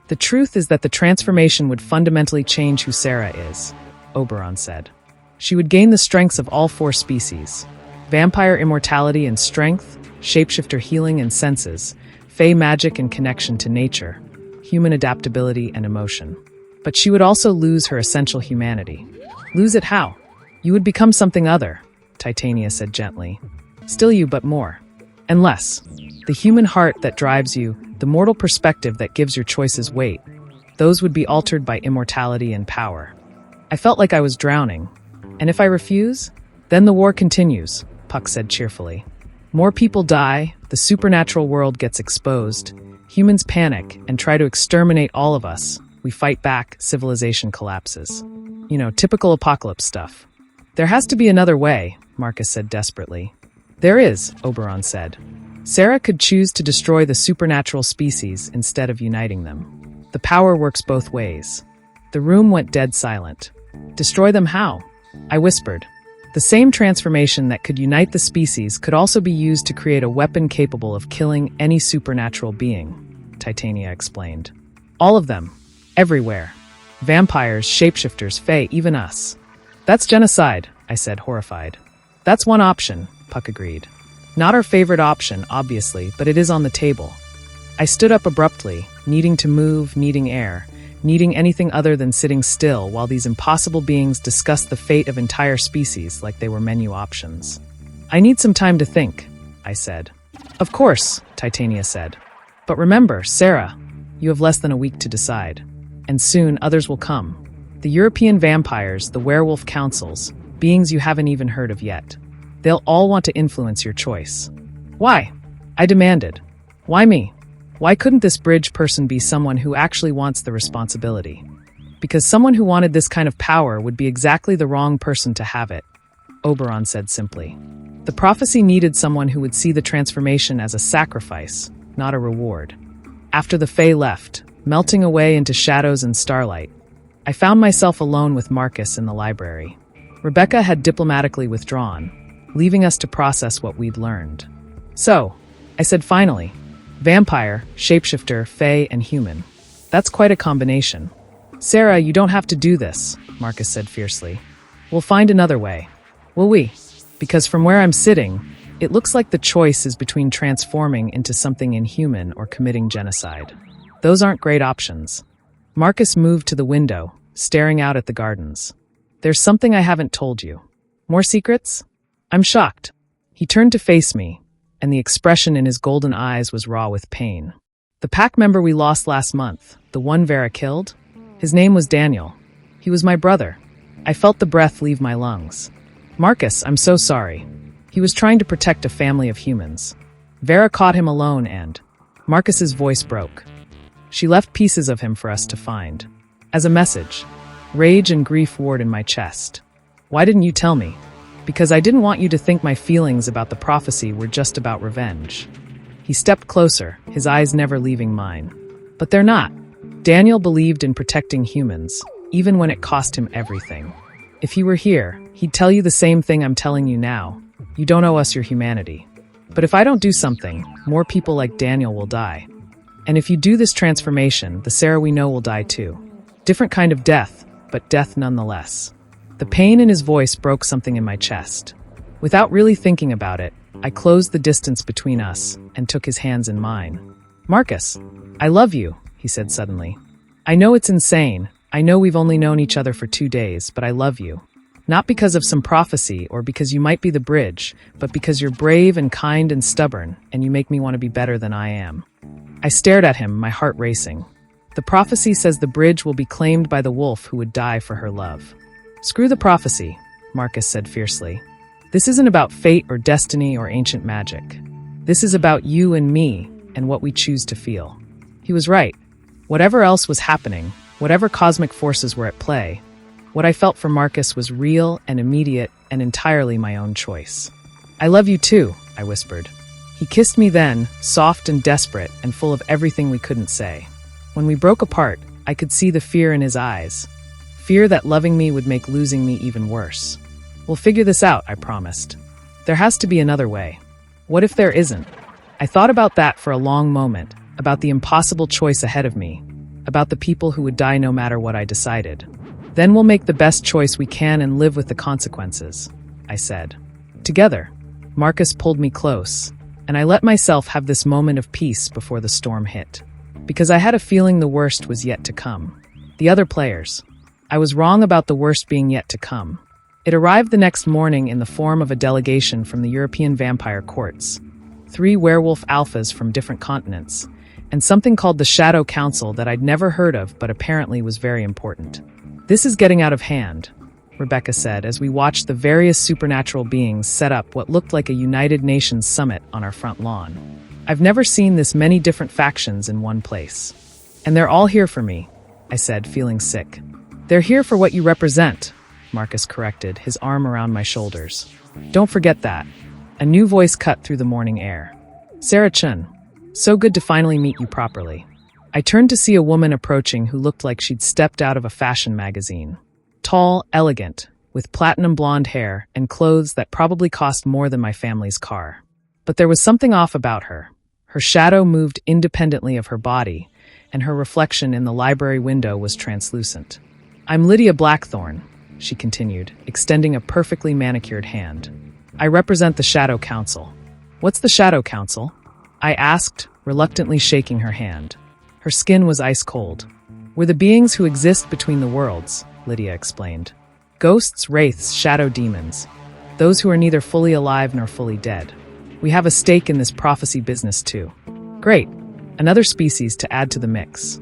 The truth is that the transformation would fundamentally change who Sarah is, Oberon said. She would gain the strengths of all four species. Vampire immortality and strength, shapeshifter healing and senses, fae magic and connection to nature, human adaptability and emotion. But she would also lose her essential humanity. Lose it how? You would become something other, Titania said gently. Still you, but more. And less. The human heart that drives you, the mortal perspective that gives your choices weight, those would be altered by immortality and power. I felt like I was drowning. And if I refuse, then the war continues, Puck said cheerfully. More people die, the supernatural world gets exposed, humans panic and try to exterminate all of us. We fight back, civilization collapses. You know, typical apocalypse stuff. There has to be another way, Marcus said desperately. There is, Oberon said. Sarah could choose to destroy the supernatural species instead of uniting them. The power works both ways. The room went dead silent. Destroy them how? I whispered. The same transformation that could unite the species could also be used to create a weapon capable of killing any supernatural being, Titania explained. All of them. Everywhere. Vampires, shapeshifters, fae, even us. That's genocide, I said, horrified. That's one option, Puck agreed. Not our favorite option, obviously, but it is on the table. I stood up abruptly, needing to move, needing air, needing anything other than sitting still while these impossible beings discussed the fate of entire species like they were menu options. I need some time to think, I said. Of course, Titania said. But remember, Sarah, you have less than a week to decide. And soon others will come. The European vampires, the werewolf councils, beings you haven't even heard of yet. They'll all want to influence your choice. Why? I demanded. Why me? Why couldn't this bridge person be someone who actually wants the responsibility? Because someone who wanted this kind of power would be exactly the wrong person to have it, Oberon said simply. The prophecy needed someone who would see the transformation as a sacrifice, not a reward. After the Fae left, melting away into shadows and starlight, I found myself alone with Marcus in the library. Rebecca had diplomatically withdrawn, leaving us to process what we'd learned. So, I said finally, vampire, shapeshifter, fae, and human. That's quite a combination. Sarah, you don't have to do this, Marcus said fiercely. We'll find another way. Will we? Because from where I'm sitting, it looks like the choice is between transforming into something inhuman or committing genocide. Those aren't great options. Marcus moved to the window, staring out at the gardens. There's something I haven't told you. More secrets? I'm shocked. He turned to face me, and the expression in his golden eyes was raw with pain. The pack member we lost last month, the one Vera killed, his name was Daniel. He was my brother. I felt the breath leave my lungs. Marcus, I'm so sorry. He was trying to protect a family of humans. Vera caught him alone and... Marcus's voice broke. She left pieces of him for us to find. As a message, rage and grief warred in my chest. Why didn't you tell me? Because I didn't want you to think my feelings about the prophecy were just about revenge. He stepped closer, his eyes never leaving mine. But they're not. Daniel believed in protecting humans, even when it cost him everything. If he were here, he'd tell you the same thing I'm telling you now. You don't owe us your humanity. But if I don't do something, more people like Daniel will die. And if you do this transformation, the Sarah we know will die too. Different kind of death, but death nonetheless. The pain in his voice broke something in my chest. Without really thinking about it, I closed the distance between us and took his hands in mine. Marcus, I love you, he said suddenly. I know it's insane. I know we've only known each other for 2 days, but I love you. Not because of some prophecy or because you might be the bridge, but because you're brave and kind and stubborn, and you make me want to be better than I am. I stared at him, my heart racing. The prophecy says the bridge will be claimed by the wolf who would die for her love. Screw the prophecy, Marcus said fiercely. This isn't about fate or destiny or ancient magic. This is about you and me and what we choose to feel. He was right. Whatever else was happening, whatever cosmic forces were at play, what I felt for Marcus was real and immediate and entirely my own choice. I love you too, I whispered. He kissed me then, soft and desperate and full of everything we couldn't say. When we broke apart, I could see the fear in his eyes. Fear that loving me would make losing me even worse. We'll figure this out, I promised. There has to be another way. What if there isn't? I thought about that for a long moment, about the impossible choice ahead of me, about the people who would die no matter what I decided. Then we'll make the best choice we can and live with the consequences, I said. Together, Marcus pulled me close, and I let myself have this moment of peace before the storm hit. Because I had a feeling the worst was yet to come. The other players. I was wrong about the worst being yet to come. It arrived the next morning in the form of a delegation from the European vampire courts, 3 werewolf alphas from different continents, and something called the Shadow Council that I'd never heard of but apparently was very important. This is getting out of hand, Rebecca said as we watched the various supernatural beings set up what looked like a United Nations summit on our front lawn. I've never seen this many different factions in one place. And they're all here for me, I said, feeling sick. They're here for what you represent, Marcus corrected, his arm around my shoulders. Don't forget that. A new voice cut through the morning air. Sarah Chen, so good to finally meet you properly. I turned to see a woman approaching who looked like she'd stepped out of a fashion magazine. Tall, elegant, with platinum blonde hair and clothes that probably cost more than my family's car. But there was something off about her. Her shadow moved independently of her body, and her reflection in the library window was translucent. I'm Lydia Blackthorne, she continued, extending a perfectly manicured hand. I represent the Shadow Council. What's the Shadow Council? I asked, reluctantly shaking her hand. Her skin was ice cold. We're the beings who exist between the worlds, Lydia explained. Ghosts, wraiths, shadow demons. Those who are neither fully alive nor fully dead. We have a stake in this prophecy business too. Great. Another species to add to the mix.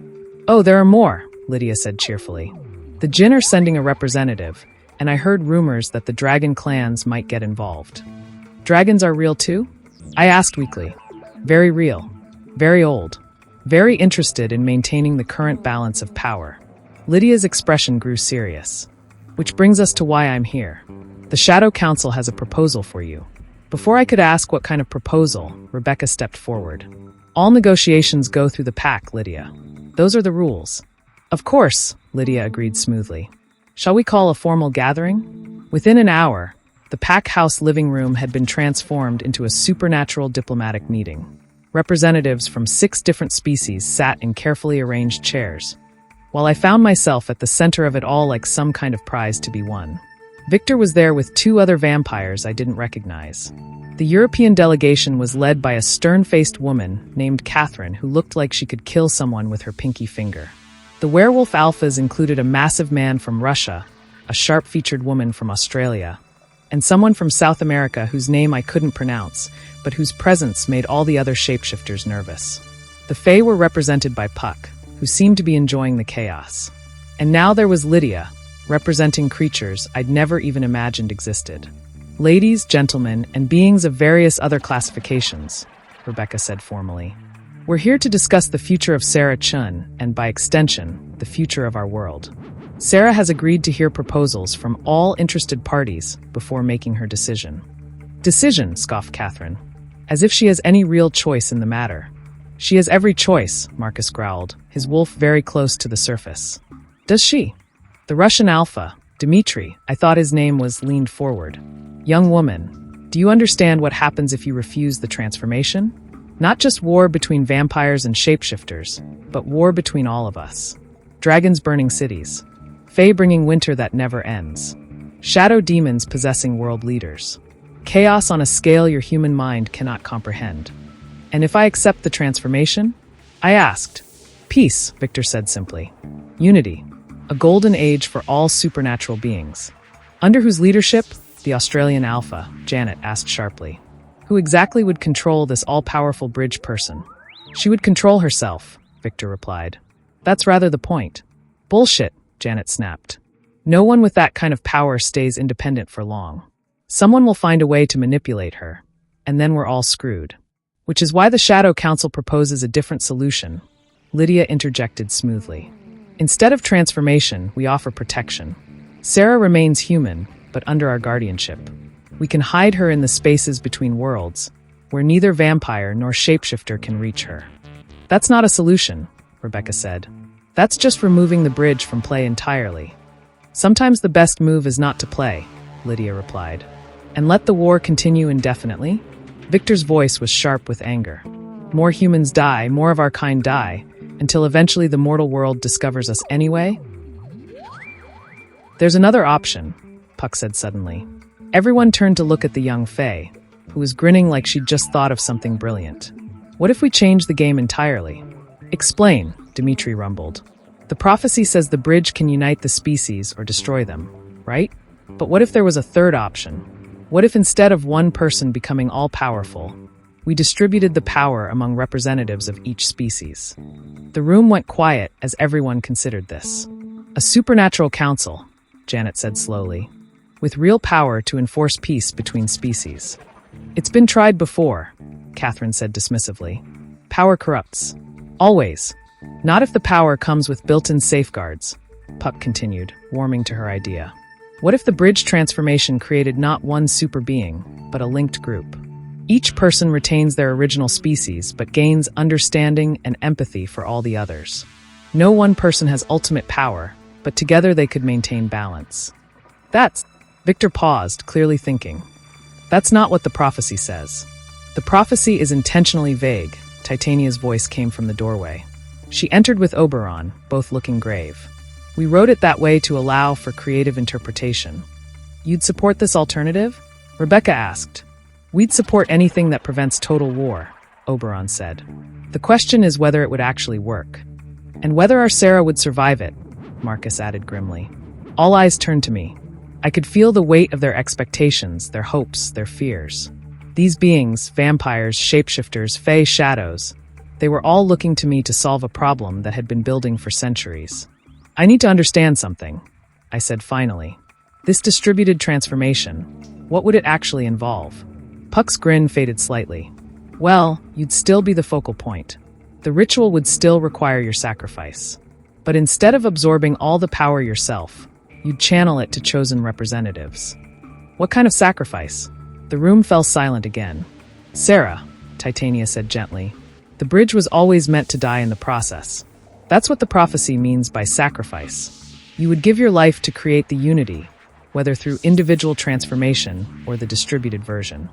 Oh, there are more, Lydia said cheerfully. The Jinn are sending a representative, and I heard rumors that the dragon clans might get involved. Dragons are real too? I asked weakly. Very real. Very old. Very interested in maintaining the current balance of power. Lydia's expression grew serious. Which brings us to why I'm here. The Shadow Council has a proposal for you. Before I could ask what kind of proposal, Rebecca stepped forward. All negotiations go through the pack, Lydia. Those are the rules. Of course, Lydia agreed smoothly. Shall we call a formal gathering? Within an hour, the pack house living room had been transformed into a supernatural diplomatic meeting. Representatives from 6 different species sat in carefully arranged chairs, while I found myself at the center of it all like some kind of prize to be won. Victor was there with 2 other vampires I didn't recognize. The European delegation was led by a stern-faced woman named Catherine who looked like she could kill someone with her pinky finger. The werewolf alphas included a massive man from Russia, a sharp-featured woman from Australia, and someone from South America whose name I couldn't pronounce, but whose presence made all the other shapeshifters nervous. The Fae were represented by Puck, who seemed to be enjoying the chaos. And now there was Lydia, representing creatures I'd never even imagined existed. Ladies, gentlemen, and beings of various other classifications, Rebecca said formally. We're here to discuss the future of Sarah Chen, and by extension, the future of our world. Sarah has agreed to hear proposals from all interested parties before making her decision. Decision, scoffed Catherine. As if she has any real choice in the matter. She has every choice, Marcus growled, his wolf very close to the surface. Does she? The Russian alpha, Dmitri, I thought his name was, leaned forward. Young woman, do you understand what happens if you refuse the transformation? Not just war between vampires and shapeshifters, but war between all of us. Dragons burning cities. Fae bringing winter that never ends. Shadow demons possessing world leaders. Chaos on a scale your human mind cannot comprehend. And if I accept the transformation? I asked. Peace, Victor said simply. Unity. A golden age for all supernatural beings. Under whose leadership? The Australian alpha, Janet asked sharply. Who exactly would control this all-powerful bridge person? She would control herself, Victor replied. That's rather the point. Bullshit, Janet snapped. No one with that kind of power stays independent for long. Someone will find a way to manipulate her, and then we're all screwed. Which is why the Shadow Council proposes a different solution. Lydia interjected smoothly. Instead of transformation, we offer protection. Sarah remains human, but under our guardianship. We can hide her in the spaces between worlds, where neither vampire nor shapeshifter can reach her. That's not a solution, Rebecca said. That's just removing the bridge from play entirely. Sometimes the best move is not to play, Lydia replied. And let the war continue indefinitely? Victor's voice was sharp with anger. More humans die, more of our kind die, until eventually the mortal world discovers us anyway? There's another option, Puck said suddenly. Everyone turned to look at the young Fae, who was grinning like she'd just thought of something brilliant. What if we change the game entirely? Explain, Dmitri rumbled. The prophecy says the bridge can unite the species or destroy them, right? But what if there was a third option? What if instead of one person becoming all-powerful, we distributed the power among representatives of each species? The room went quiet as everyone considered this. A supernatural council, Janet said slowly, with real power to enforce peace between species. It's been tried before, Catherine said dismissively. Power corrupts. Always. Not if the power comes with built-in safeguards, Puck continued, warming to her idea. What if the bridge transformation created not one super being, but a linked group? Each person retains their original species, but gains understanding and empathy for all the others. No one person has ultimate power, but together they could maintain balance. Victor paused, clearly thinking. That's not what the prophecy says. The prophecy is intentionally vague, Titania's voice came from the doorway. She entered with Oberon, both looking grave. We wrote it that way to allow for creative interpretation. You'd support this alternative? Rebecca asked. We'd support anything that prevents total war, Oberon said. The question is whether it would actually work. And whether our Sarah would survive it, Marcus added grimly. All eyes turned to me. I could feel the weight of their expectations, their hopes, their fears. These beings, vampires, shapeshifters, fey shadows, they were all looking to me to solve a problem that had been building for centuries. I need to understand something, I said finally. This distributed transformation, what would it actually involve? Puck's grin faded slightly. Well, you'd still be the focal point. The ritual would still require your sacrifice. But instead of absorbing all the power yourself, you'd channel it to chosen representatives. What kind of sacrifice? The room fell silent again. Sarah, Titania said gently, the bridge was always meant to die in the process. That's what the prophecy means by sacrifice. You would give your life to create the unity, whether through individual transformation or the distributed version.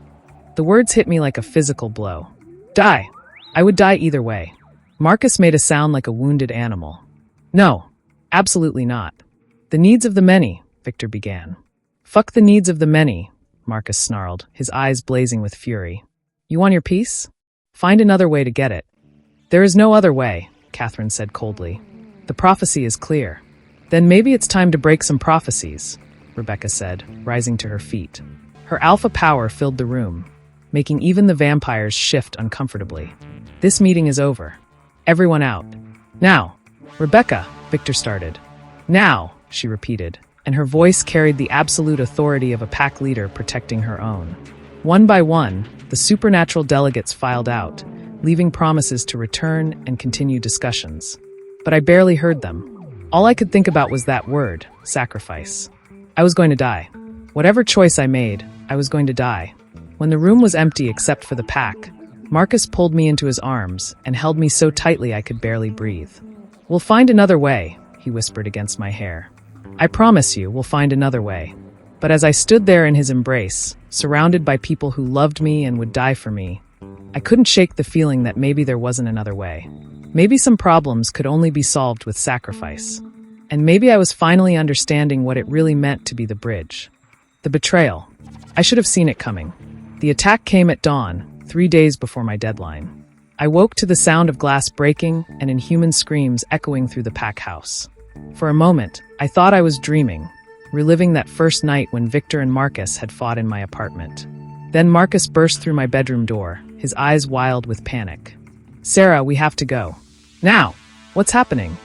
The words hit me like a physical blow. Die. I would die either way. Marcus made a sound like a wounded animal. No, absolutely not. The needs of the many, Victor began. Fuck the needs of the many, Marcus snarled, his eyes blazing with fury. You want your peace? Find another way to get it. There is no other way, Catherine said coldly. The prophecy is clear. Then maybe it's time to break some prophecies, Rebecca said, rising to her feet. Her alpha power filled the room, making even the vampires shift uncomfortably. This meeting is over. Everyone out. Now. Rebecca, Victor started. Now, she repeated, and her voice carried the absolute authority of a pack leader protecting her own. One by one, the supernatural delegates filed out, leaving promises to return and continue discussions. But I barely heard them. All I could think about was that word, sacrifice. I was going to die. Whatever choice I made, I was going to die. When the room was empty except for the pack, Marcus pulled me into his arms and held me so tightly I could barely breathe. We'll find another way, he whispered against my hair. I promise you, we'll find another way. But as I stood there in his embrace, surrounded by people who loved me and would die for me, I couldn't shake the feeling that maybe there wasn't another way. Maybe some problems could only be solved with sacrifice. And maybe I was finally understanding what it really meant to be the bridge. The betrayal. I should have seen it coming. The attack came at dawn, 3 days before my deadline. I woke to the sound of glass breaking and inhuman screams echoing through the pack house. For a moment, I thought I was dreaming, reliving that first night when Victor and Marcus had fought in my apartment. Then Marcus burst through my bedroom door, his eyes wild with panic. Sarah, we have to go. Now! What's happening?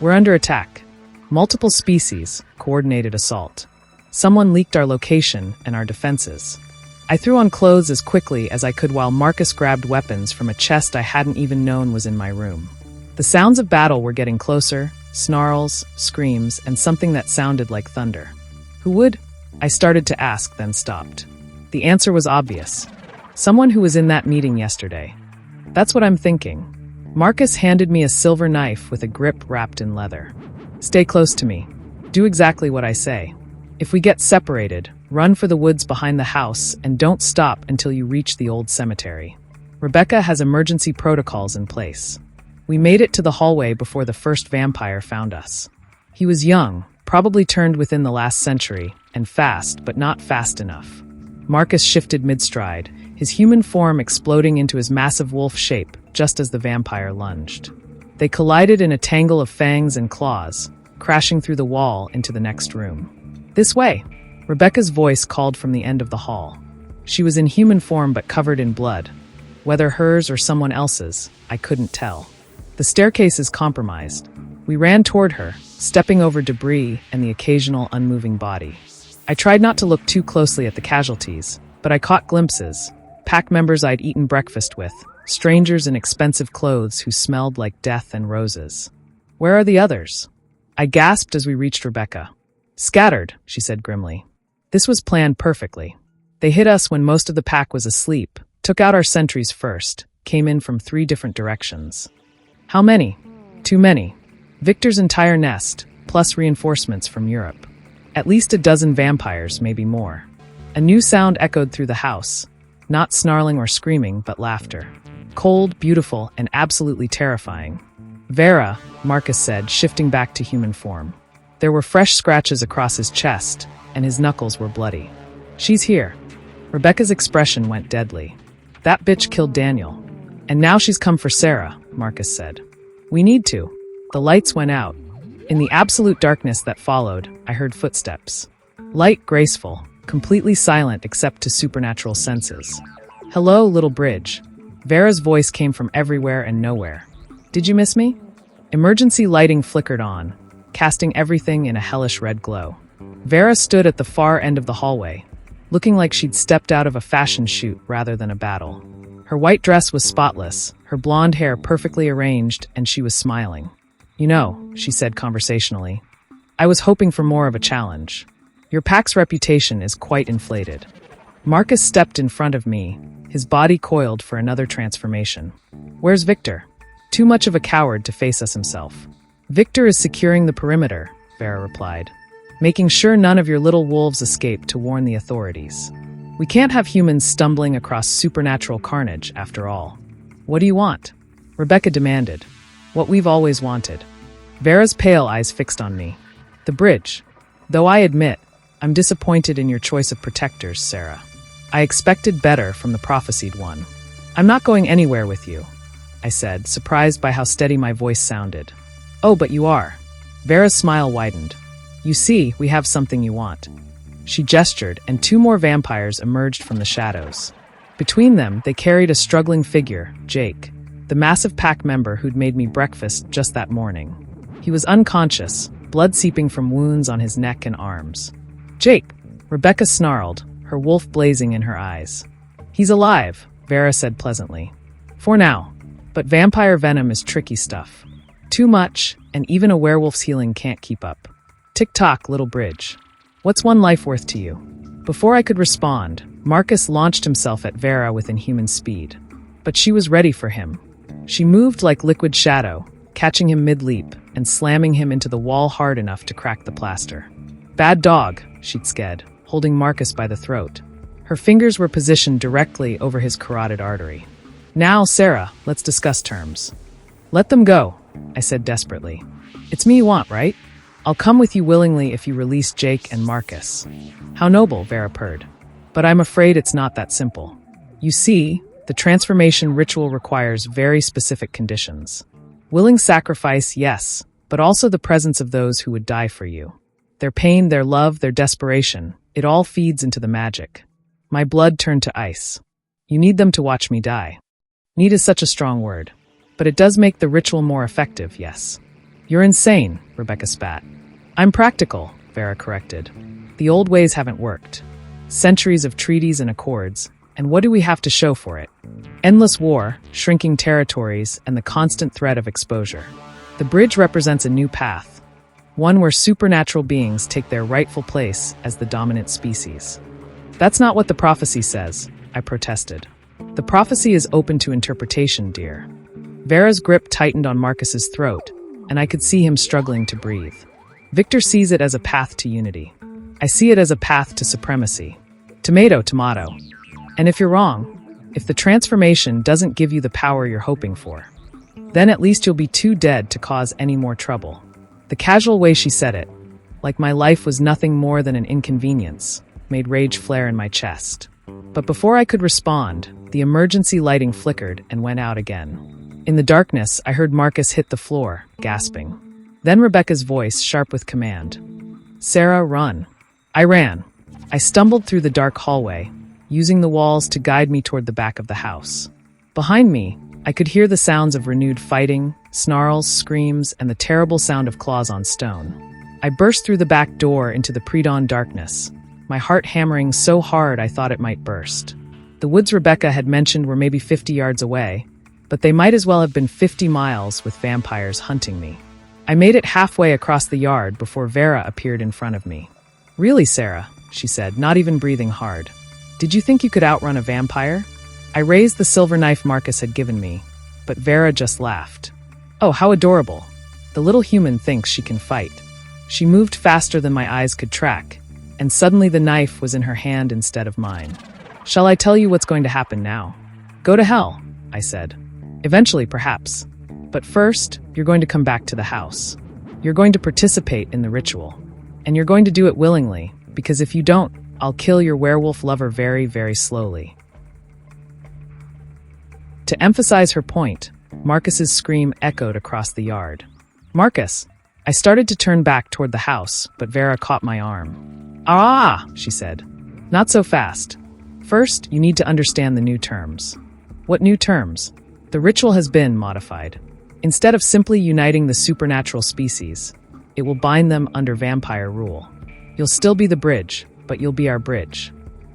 We're under attack. Multiple species, coordinated assault. Someone leaked our location and our defenses. I threw on clothes as quickly as I could while Marcus grabbed weapons from a chest I hadn't even known was in my room. The sounds of battle were getting closer, snarls, screams, and something that sounded like thunder. Who would? I started to ask, then stopped. The answer was obvious. Someone who was in that meeting yesterday. That's what I'm thinking. Marcus handed me a silver knife with a grip wrapped in leather. Stay close to me. Do exactly what I say. If we get separated, run for the woods behind the house and don't stop until you reach the old cemetery. Rebecca has emergency protocols in place. We made it to the hallway before the first vampire found us. He was young, probably turned within the last century, and fast, but not fast enough. Marcus shifted mid-stride, his human form exploding into his massive wolf shape just as the vampire lunged. They collided in a tangle of fangs and claws, crashing through the wall into the next room. This way! Rebecca's voice called from the end of the hall. She was in human form but covered in blood. Whether hers or someone else's, I couldn't tell. The staircase is compromised. We ran toward her, stepping over debris and the occasional unmoving body. I tried not to look too closely at the casualties, but I caught glimpses. Pack members I'd eaten breakfast with, strangers in expensive clothes who smelled like death and roses. Where are the others? I gasped as we reached Rebecca. Scattered, she said grimly. This was planned perfectly. They hit us when most of the pack was asleep, took out our sentries first, came in from 3 different directions. How many? Too many. Victor's entire nest, plus reinforcements from Europe. At least a dozen vampires, maybe more. A new sound echoed through the house, not snarling or screaming, but laughter. Cold, beautiful, and absolutely terrifying. Vera, Marcus said, shifting back to human form. There were fresh scratches across his chest, and his knuckles were bloody. She's here. Rebecca's expression went deadly. That bitch killed Daniel. And now she's come for Sarah, Marcus said. We need to. The lights went out. In the absolute darkness that followed, I heard footsteps. Light, graceful, completely silent except to supernatural senses. Hello, little bridge. Vera's voice came from everywhere and nowhere. Did you miss me? Emergency lighting flickered on, casting everything in a hellish red glow. Vera stood at the far end of the hallway, looking like she'd stepped out of a fashion shoot rather than a battle. Her white dress was spotless, her blonde hair perfectly arranged, and she was smiling. You know, she said conversationally, I was hoping for more of a challenge. Your pack's reputation is quite inflated. Marcus stepped in front of me, his body coiled for another transformation. Where's Victor? Too much of a coward to face us himself. Victor is securing the perimeter, Vera replied, making sure none of your little wolves escape to warn the authorities. We can't have humans stumbling across supernatural carnage, after all. What do you want? Rebecca demanded. What we've always wanted. Vera's pale eyes fixed on me. The bridge. Though I admit, I'm disappointed in your choice of protectors, Sarah. I expected better from the prophesied one. I'm not going anywhere with you, I said, surprised by how steady my voice sounded. Oh, but you are. Vera's smile widened. You see, we have something you want. She gestured, and 2 more vampires emerged from the shadows. Between them, they carried a struggling figure, Jake, the massive pack member who'd made me breakfast just that morning. He was unconscious, blood seeping from wounds on his neck and arms. Jake! Rebecca snarled, her wolf blazing in her eyes. He's alive, Vera said pleasantly. For now. But vampire venom is tricky stuff. Too much, and even a werewolf's healing can't keep up. Tick-tock, little bridge. What's one life worth to you? Before I could respond, Marcus launched himself at Vera with inhuman speed. But she was ready for him. She moved like liquid shadow, catching him mid-leap and slamming him into the wall hard enough to crack the plaster. Bad dog, she'd said, holding Marcus by the throat. Her fingers were positioned directly over his carotid artery. Now, Sarah, let's discuss terms. Let them go, I said desperately. It's me you want, right? I'll come with you willingly if you release Jake and Marcus. How noble, Vera purred. But I'm afraid it's not that simple. You see, the transformation ritual requires very specific conditions. Willing sacrifice, yes, but also the presence of those who would die for you. Their pain, their love, their desperation, it all feeds into the magic. My blood turned to ice. You need them to watch me die. Need is such a strong word, but it does make the ritual more effective, yes. You're insane, Rebecca spat. I'm practical, Vera corrected. The old ways haven't worked. Centuries of treaties and accords, and what do we have to show for it? Endless war, shrinking territories, and the constant threat of exposure. The bridge represents a new path, one where supernatural beings take their rightful place as the dominant species. That's not what the prophecy says, I protested. The prophecy is open to interpretation, dear. Vera's grip tightened on Marcus's throat, and I could see him struggling to breathe. Victor sees it as a path to unity. I see it as a path to supremacy. Tomato, tomato. And if you're wrong, if the transformation doesn't give you the power you're hoping for, then at least you'll be too dead to cause any more trouble. The casual way she said it, like my life was nothing more than an inconvenience, made rage flare in my chest. But before I could respond, the emergency lighting flickered and went out again. In the darkness, I heard Marcus hit the floor, gasping. Then Rebecca's voice, sharp with command. Sarah, run. I ran. I stumbled through the dark hallway, using the walls to guide me toward the back of the house. Behind me, I could hear the sounds of renewed fighting, snarls, screams, and the terrible sound of claws on stone. I burst through the back door into the pre-dawn darkness, my heart hammering so hard I thought it might burst. The woods Rebecca had mentioned were maybe 50 yards away, but they might as well have been 50 miles with vampires hunting me. I made it halfway across the yard before Vera appeared in front of me. Really, Sarah, she said, not even breathing hard. Did you think you could outrun a vampire? I raised the silver knife Marcus had given me, but Vera just laughed. Oh, how adorable. The little human thinks she can fight. She moved faster than my eyes could track, and suddenly the knife was in her hand instead of mine. Shall I tell you what's going to happen now? Go to hell, I said. Eventually, perhaps. But first, you're going to come back to the house. You're going to participate in the ritual. And you're going to do it willingly, because if you don't, I'll kill your werewolf lover very, very slowly. To emphasize her point, Marcus's scream echoed across the yard. "Marcus!" I started to turn back toward the house, but Vera caught my arm. "Ah!" she said. "Not so fast. First, you need to understand the new terms." "What new terms?" "The ritual has been modified. Instead of simply uniting the supernatural species, it will bind them under vampire rule. You'll still be the bridge, but you'll be our bridge.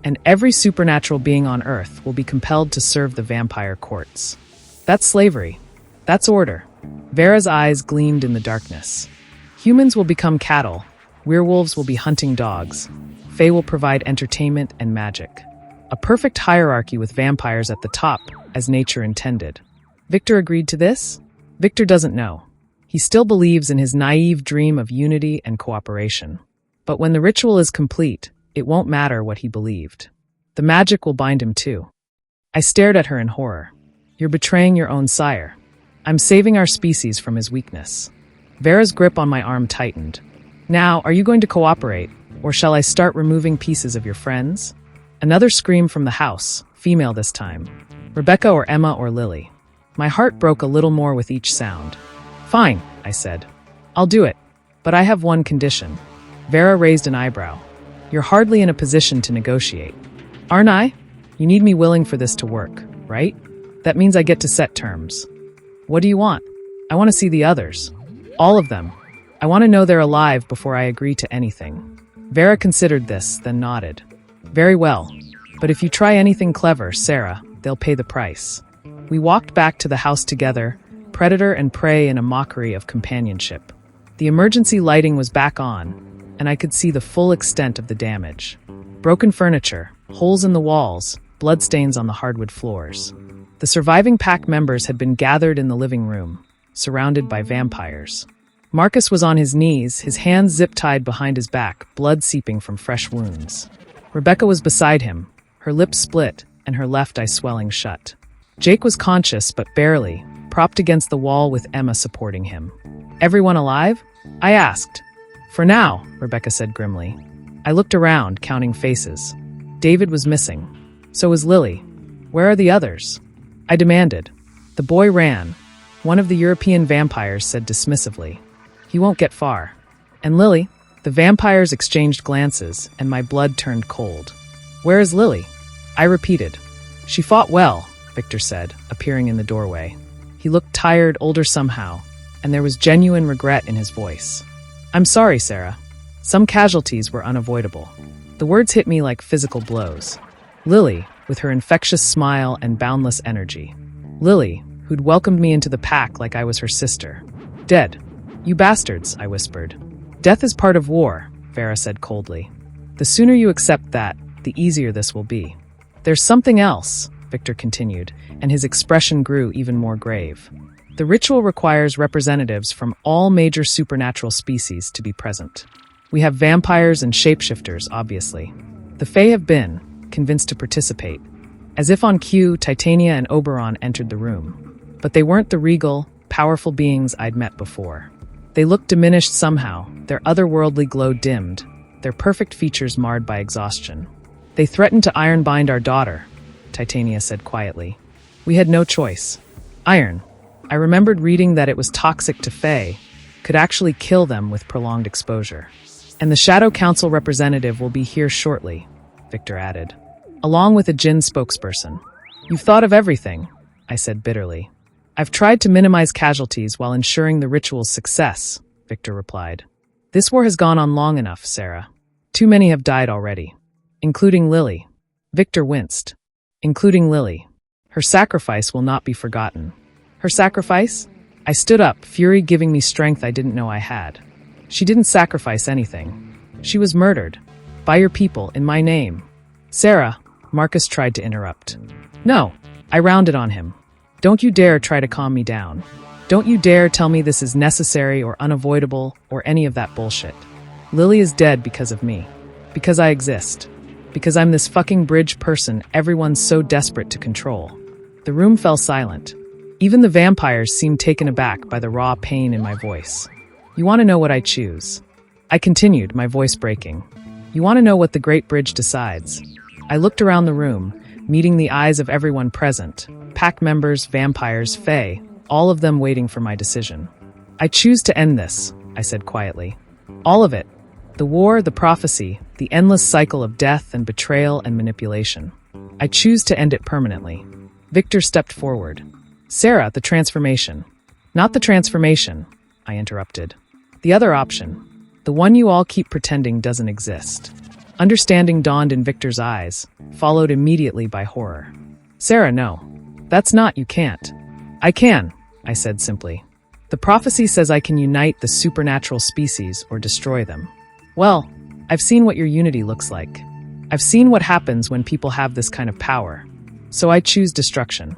And every supernatural being on Earth will be compelled to serve the vampire courts. That's slavery. That's order." Vera's eyes gleamed in the darkness. "Humans will become cattle. Werewolves will be hunting dogs. Fae will provide entertainment and magic. A perfect hierarchy with vampires at the top, as nature intended." Victor agreed to this? Victor doesn't know. He still believes in his naive dream of unity and cooperation. But when the ritual is complete, it won't matter what he believed. The magic will bind him too. I stared at her in horror. "You're betraying your own sire. I'm saving our species from his weakness." Vera's grip on my arm tightened. "Now, are you going to cooperate, or shall I start removing pieces of your friends?" Another scream from the house, female this time. Rebecca or Emma or Lily. My heart broke a little more with each sound. "Fine," I said. "I'll do it. But I have one condition." Vera raised an eyebrow. "You're hardly in a position to negotiate." "Aren't I? You need me willing for this to work, right? That means I get to set terms." "What do you want?" "I want to see the others. All of them. I want to know they're alive before I agree to anything." Vera considered this, then nodded. "Very well. But if you try anything clever, Sarah, they'll pay the price." We walked back to the house together, predator and prey in a mockery of companionship. The emergency lighting was back on, and I could see the full extent of the damage. Broken furniture, holes in the walls, bloodstains on the hardwood floors. The surviving pack members had been gathered in the living room, surrounded by vampires. Marcus was on his knees, his hands zip-tied behind his back, blood seeping from fresh wounds. Rebecca was beside him, her lips split and her left eye swelling shut. Jake was conscious, but barely, propped against the wall with Emma supporting him. "Everyone alive?" I asked. "For now," Rebecca said grimly. I looked around, counting faces. David was missing. So was Lily. "Where are the others?" I demanded. The boy ran. One of the European vampires said dismissively, "He won't get far." "And Lily?" The vampires exchanged glances, and my blood turned cold. "Where is Lily?" I repeated. "She fought well," Victor said, appearing in the doorway. He looked tired, older somehow, and there was genuine regret in his voice. "I'm sorry, Sarah. Some casualties were unavoidable." The words hit me like physical blows. Lily, with her infectious smile and boundless energy. Lily, who'd welcomed me into the pack like I was her sister. "Dead. You bastards," I whispered. "Death is part of war," Vera said coldly. "The sooner you accept that, the easier this will be." "There's something else," Victor continued, and his expression grew even more grave. "The ritual requires representatives from all major supernatural species to be present. We have vampires and shapeshifters, obviously. The Fae have been convinced to participate. As if on cue, Titania and Oberon entered the room. But they weren't the regal, powerful beings I'd met before. They looked diminished somehow, their otherworldly glow dimmed, their perfect features marred by exhaustion. "They threatened to ironbind our daughter," Titania said quietly. "We had no choice. Iron. I remembered reading that it was toxic to Fae, could actually kill them with prolonged exposure. And the Shadow Council representative will be here shortly," Victor added, along with a Jinn spokesperson. "You've thought of everything," I said bitterly. "I've tried to minimize casualties while ensuring the ritual's success," Victor replied. "This war has gone on long enough, Sarah. Too many have died already. Including Lily." Victor winced. "Including Lily. Her sacrifice will not be forgotten." "Her sacrifice?" I stood up, fury giving me strength I didn't know I had. "She didn't sacrifice anything. She was murdered. By your people, in my name." "Sarah," Marcus tried to interrupt. "No," I rounded on him. "Don't you dare try to calm me down. Don't you dare tell me this is necessary or unavoidable or any of that bullshit. Lily is dead because of me. Because I exist. Because I'm this fucking bridge person everyone's so desperate to control." The room fell silent. Even the vampires seemed taken aback by the raw pain in my voice. "You want to know what I choose?" I continued, my voice breaking. "You want to know what the Great Bridge decides?" I looked around the room, meeting the eyes of everyone present. Pack members, vampires, fae, all of them waiting for my decision. I choose to end this, I said quietly. All of it. The war, the prophecy, the endless cycle of death and betrayal and manipulation. I choose to end it permanently. Victor stepped forward. Sarah, the transformation. Not the transformation, I interrupted. The other option. The one you all keep pretending doesn't exist. Understanding dawned in Victor's eyes, followed immediately by horror. Sarah, no. That's not, you can't. I can, I said simply. The prophecy says I can unite the supernatural species or destroy them. Well, I've seen what your unity looks like. I've seen what happens when people have this kind of power. So I choose destruction.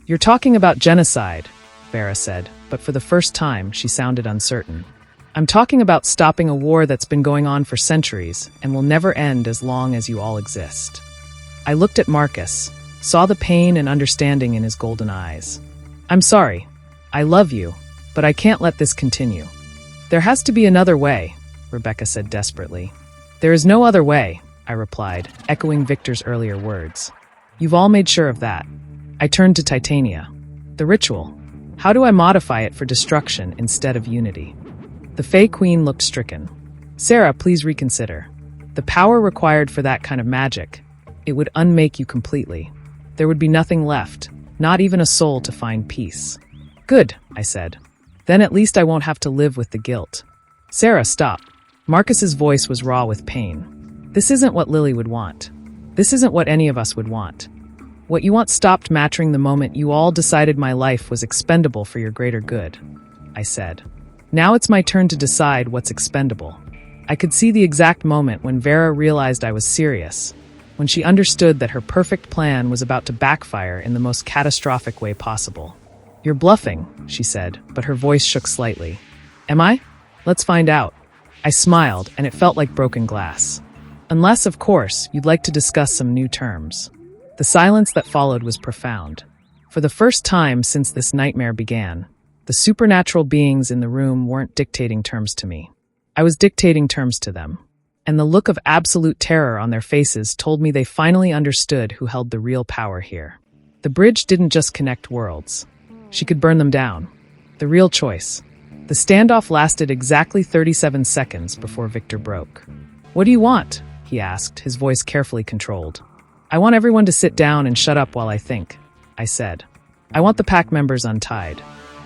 You're talking about genocide, Vera said, but for the first time she sounded uncertain. I'm talking about stopping a war that's been going on for centuries and will never end as long as you all exist. I looked at Marcus, saw the pain and understanding in his golden eyes. I'm sorry. I love you, but I can't let this continue. There has to be another way, Rebecca said desperately. There is no other way, I replied, echoing Victor's earlier words. You've all made sure of that. I turned to Titania. The ritual. How do I modify it for destruction instead of unity? The Fae Queen looked stricken. Sarah, please reconsider. The power required for that kind of magic, it would unmake you completely. There would be nothing left, not even a soul to find peace. Good, I said. Then at least I won't have to live with the guilt. Sarah, stop. Marcus's voice was raw with pain. This isn't what Lily would want. This isn't what any of us would want. What you want stopped mattering the moment you all decided my life was expendable for your greater good, I said. Now it's my turn to decide what's expendable. I could see the exact moment when Vera realized I was serious, when she understood that her perfect plan was about to backfire in the most catastrophic way possible. You're bluffing, she said, but her voice shook slightly. Am I? Let's find out. I smiled, and it felt like broken glass. Unless, of course, you'd like to discuss some new terms. The silence that followed was profound. For the first time since this nightmare began, the supernatural beings in the room weren't dictating terms to me. I was dictating terms to them. And the look of absolute terror on their faces told me they finally understood who held the real power here. The bridge didn't just connect worlds. She could burn them down. The real choice. The standoff lasted exactly 37 seconds before Victor broke. What do you want? He asked, his voice carefully controlled. I want everyone to sit down and shut up while I think, I said. I want the pack members untied.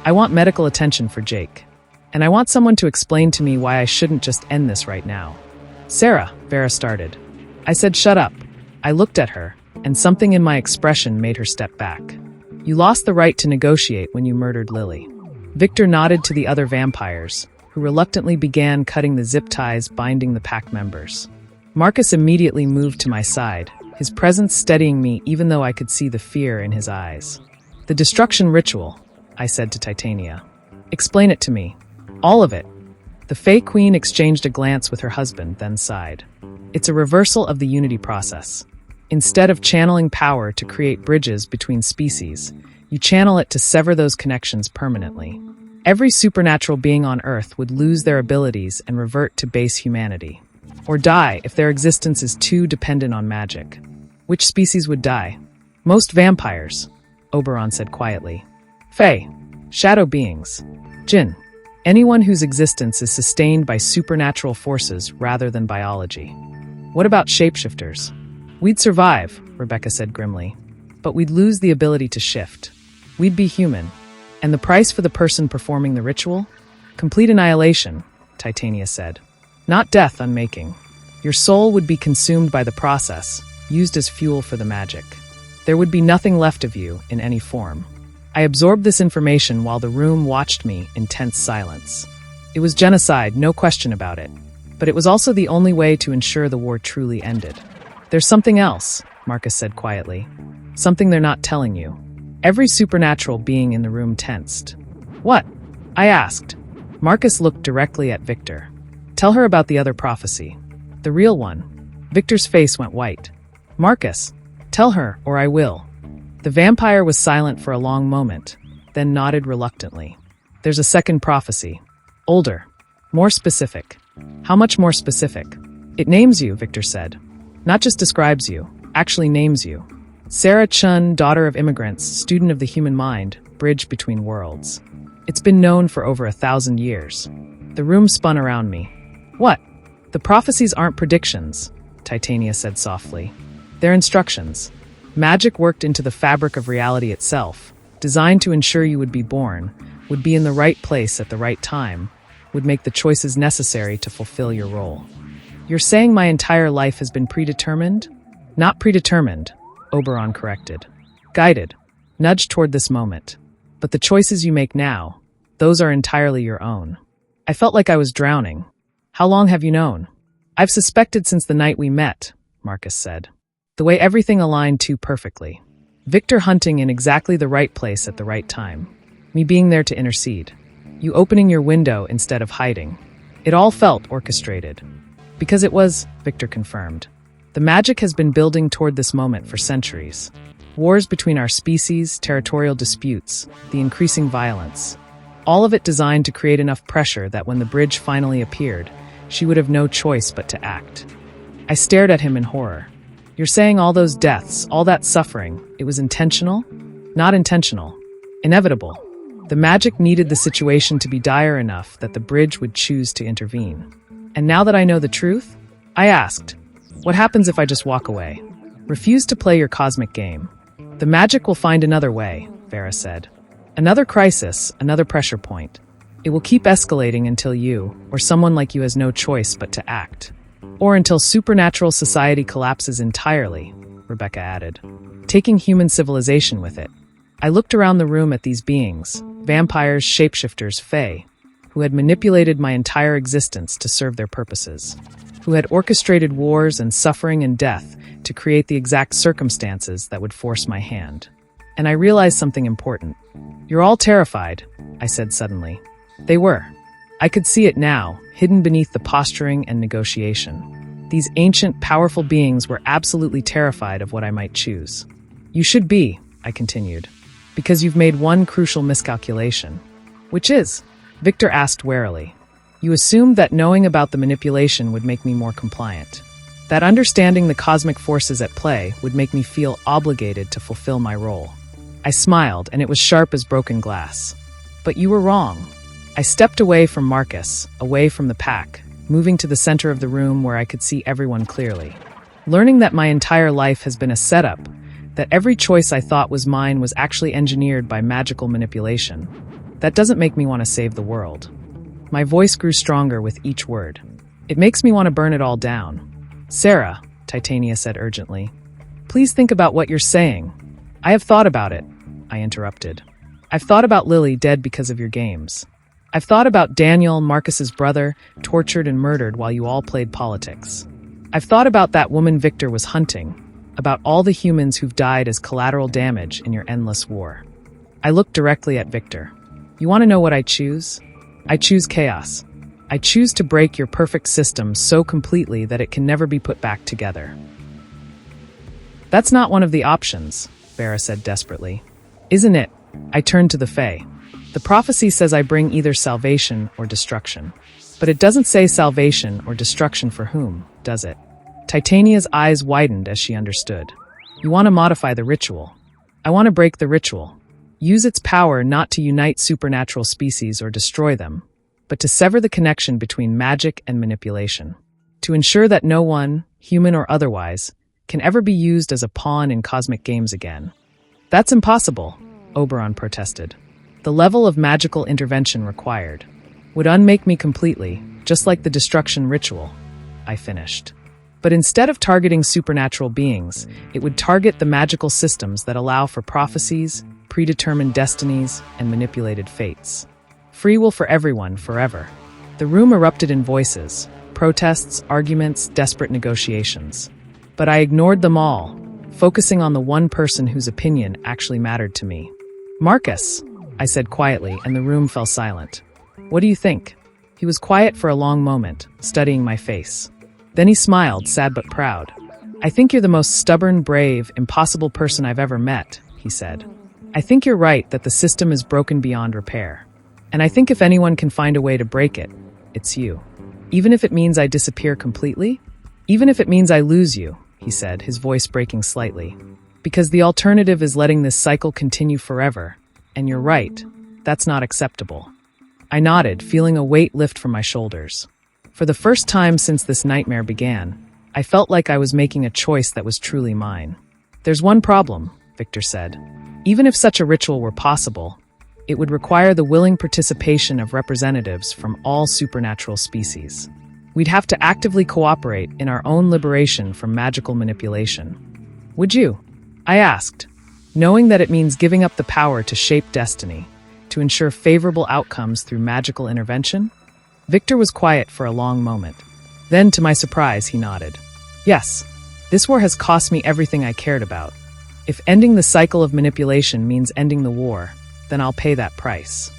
I want medical attention for Jake. And I want someone to explain to me why I shouldn't just end this right now. Sarah, Vera started. I said shut up. I looked at her, and something in my expression made her step back. You lost the right to negotiate when you murdered Lily. Victor nodded to the other vampires, who reluctantly began cutting the zip ties binding the pack members. Marcus immediately moved to my side, his presence steadying me even though I could see the fear in his eyes. The destruction ritual, I said to Titania. Explain it to me. All of it. The Fae Queen exchanged a glance with her husband, then sighed. It's a reversal of the unity process. Instead of channeling power to create bridges between species, you channel it to sever those connections permanently. Every supernatural being on Earth would lose their abilities and revert to base humanity. Or die if their existence is too dependent on magic. Which species would die? Most vampires, Oberon said quietly. Fae, shadow beings, Jinn. Anyone whose existence is sustained by supernatural forces rather than biology. What about shapeshifters? We'd survive, Rebecca said grimly. But we'd lose the ability to shift. We'd be human. And the price for the person performing the ritual? Complete annihilation, Titania said. Not death unmaking. Your soul would be consumed by the process, used as fuel for the magic. There would be nothing left of you in any form. I absorbed this information while the room watched me in tense silence. It was genocide, no question about it. But it was also the only way to ensure the war truly ended. There's something else, Marcus said quietly. Something they're not telling you. Every supernatural being in the room tensed. What? I asked. Marcus looked directly at Victor. Tell her about the other prophecy. The real one. Victor's face went white. Marcus, tell her, or I will. The vampire was silent for a long moment, then nodded reluctantly. There's a second prophecy. Older. More specific. How much more specific? It names you, Victor said. Not just describes you, actually names you. Sarah Chen, daughter of immigrants, student of the human mind, bridge between worlds. It's been known for over 1,000 years. The room spun around me. What? The prophecies aren't predictions, Titania said softly. They're instructions. Magic worked into the fabric of reality itself, designed to ensure you would be born, would be in the right place at the right time, would make the choices necessary to fulfill your role. You're saying my entire life has been predetermined? Not predetermined, Oberon corrected. Guided, nudged toward this moment. But the choices you make now, those are entirely your own. I felt like I was drowning. How long have you known? I've suspected since the night we met, Marcus said. The way everything aligned too perfectly. Victor hunting in exactly the right place at the right time. Me being there to intercede. You opening your window instead of hiding. It all felt orchestrated. Because it was, Victor confirmed. The magic has been building toward this moment for centuries. Wars between our species, territorial disputes, the increasing violence. All of it designed to create enough pressure that when the bridge finally appeared, she would have no choice but to act. I stared at him in horror. You're saying all those deaths, all that suffering, it was intentional? Not intentional. Inevitable. The magic needed the situation to be dire enough that the bridge would choose to intervene. And now that I know the truth, I asked, what happens if I just walk away? Refuse to play your cosmic game. The magic will find another way, Vera said. Another crisis, another pressure point. It will keep escalating until you, or someone like you, has no choice but to act. Or until supernatural society collapses entirely, Rebecca added, taking human civilization with it. I looked around the room at these beings, vampires, shapeshifters, fae, who had manipulated my entire existence to serve their purposes, who had orchestrated wars and suffering and death to create the exact circumstances that would force my hand. And I realized something important. You're all terrified, I said suddenly. They were. I could see it now, hidden beneath the posturing and negotiation. These ancient, powerful beings were absolutely terrified of what I might choose. You should be, I continued, because you've made one crucial miscalculation. Which is? Victor asked warily. You assumed that knowing about the manipulation would make me more compliant. That understanding the cosmic forces at play would make me feel obligated to fulfill my role. I smiled, and it was sharp as broken glass. But you were wrong. I stepped away from Marcus, away from the pack, moving to the center of the room where I could see everyone clearly. Learning that my entire life has been a setup, that every choice I thought was mine was actually engineered by magical manipulation. That doesn't make me want to save the world. My voice grew stronger with each word. It makes me want to burn it all down. Sarah, Titania said urgently, please think about what you're saying. I have thought about it, I interrupted. I've thought about Lily dead because of your games. I've thought about Daniel, Marcus's brother, tortured and murdered while you all played politics. I've thought about that woman Victor was hunting, about all the humans who've died as collateral damage in your endless war. I looked directly at Victor. You want to know what I choose? I choose chaos. I choose to break your perfect system so completely that it can never be put back together. That's not one of the options, Vera said desperately. Isn't it? I turned to the Fae. The prophecy says I bring either salvation or destruction. But it doesn't say salvation or destruction for whom, does it? Titania's eyes widened as she understood. You want to modify the ritual. I want to break the ritual. Use its power not to unite supernatural species or destroy them, but to sever the connection between magic and manipulation. To ensure that no one, human or otherwise, can ever be used as a pawn in cosmic games again. That's impossible, Oberon protested. The level of magical intervention required would unmake me completely, just like the destruction ritual, I finished. But instead of targeting supernatural beings, it would target the magical systems that allow for prophecies, predetermined destinies, and manipulated fates. Free will for everyone, forever. The room erupted in voices, protests, arguments, desperate negotiations. But I ignored them all, focusing on the one person whose opinion actually mattered to me. Marcus, I said quietly, and the room fell silent. What do you think? He was quiet for a long moment, studying my face. Then he smiled, sad but proud. I think you're the most stubborn, brave, impossible person I've ever met, he said. I think you're right that the system is broken beyond repair. And I think if anyone can find a way to break it, it's you. Even if it means I disappear completely? Even if it means I lose you, he said, his voice breaking slightly. Because the alternative is letting this cycle continue forever. And you're right, that's not acceptable. I nodded, feeling a weight lift from my shoulders. For the first time since this nightmare began, I felt like I was making a choice that was truly mine. There's one problem, Victor said. Even if such a ritual were possible, it would require the willing participation of representatives from all supernatural species. We'd have to actively cooperate in our own liberation from magical manipulation. Would you? I asked, knowing that it means giving up the power to shape destiny, to ensure favorable outcomes through magical intervention? Victor was quiet for a long moment. Then, to my surprise, he nodded. Yes, this war has cost me everything I cared about. If ending the cycle of manipulation means ending the war, then I'll pay that price.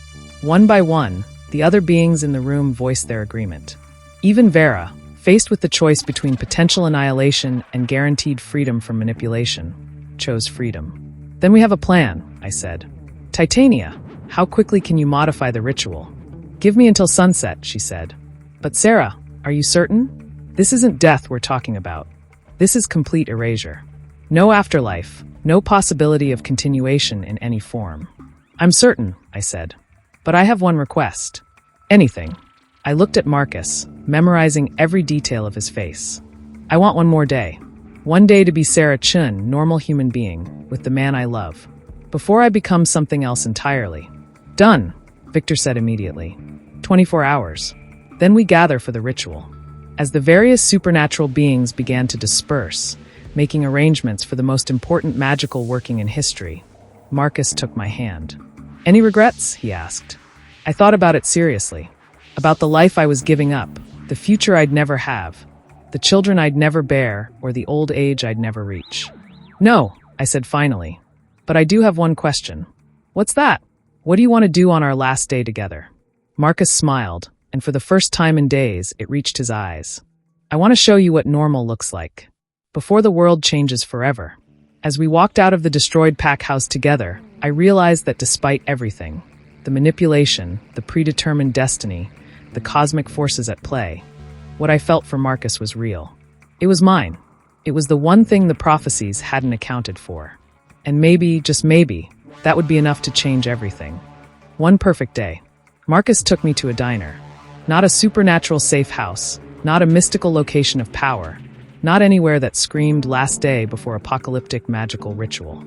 One by one, the other beings in the room voiced their agreement. Even Vera, faced with the choice between potential annihilation and guaranteed freedom from manipulation, chose freedom. Then we have a plan, I said. Titania, how quickly can you modify the ritual? Give me until sunset, she said. But Sarah, are you certain? This isn't death we're talking about. This is complete erasure. No afterlife, no possibility of continuation in any form. I'm certain, I said. But I have one request. Anything. I looked at Marcus, memorizing every detail of his face. I want one more day. One day to be Sarah Chen, normal human being, with the man I love. Before I become something else entirely. Done, Victor said immediately. 24 hours. Then we gather for the ritual. As the various supernatural beings began to disperse, making arrangements for the most important magical working in history, Marcus took my hand. Any regrets? He asked. I thought about it seriously. About the life I was giving up, the future I'd never have, the children I'd never bear, or the old age I'd never reach. No, I said finally. But I do have one question. What's that? What do you want to do on our last day together? Marcus smiled, and for the first time in days, it reached his eyes. I want to show you what normal looks like. Before the world changes forever. As we walked out of the destroyed pack house together, I realized that despite everything, the manipulation, the predetermined destiny, the cosmic forces at play, what I felt for Marcus was real. It was mine. It was the one thing the prophecies hadn't accounted for. And maybe, just maybe, that would be enough to change everything. One perfect day. Marcus took me to a diner. Not a supernatural safe house, not a mystical location of power, not anywhere that screamed last day before apocalyptic magical ritual.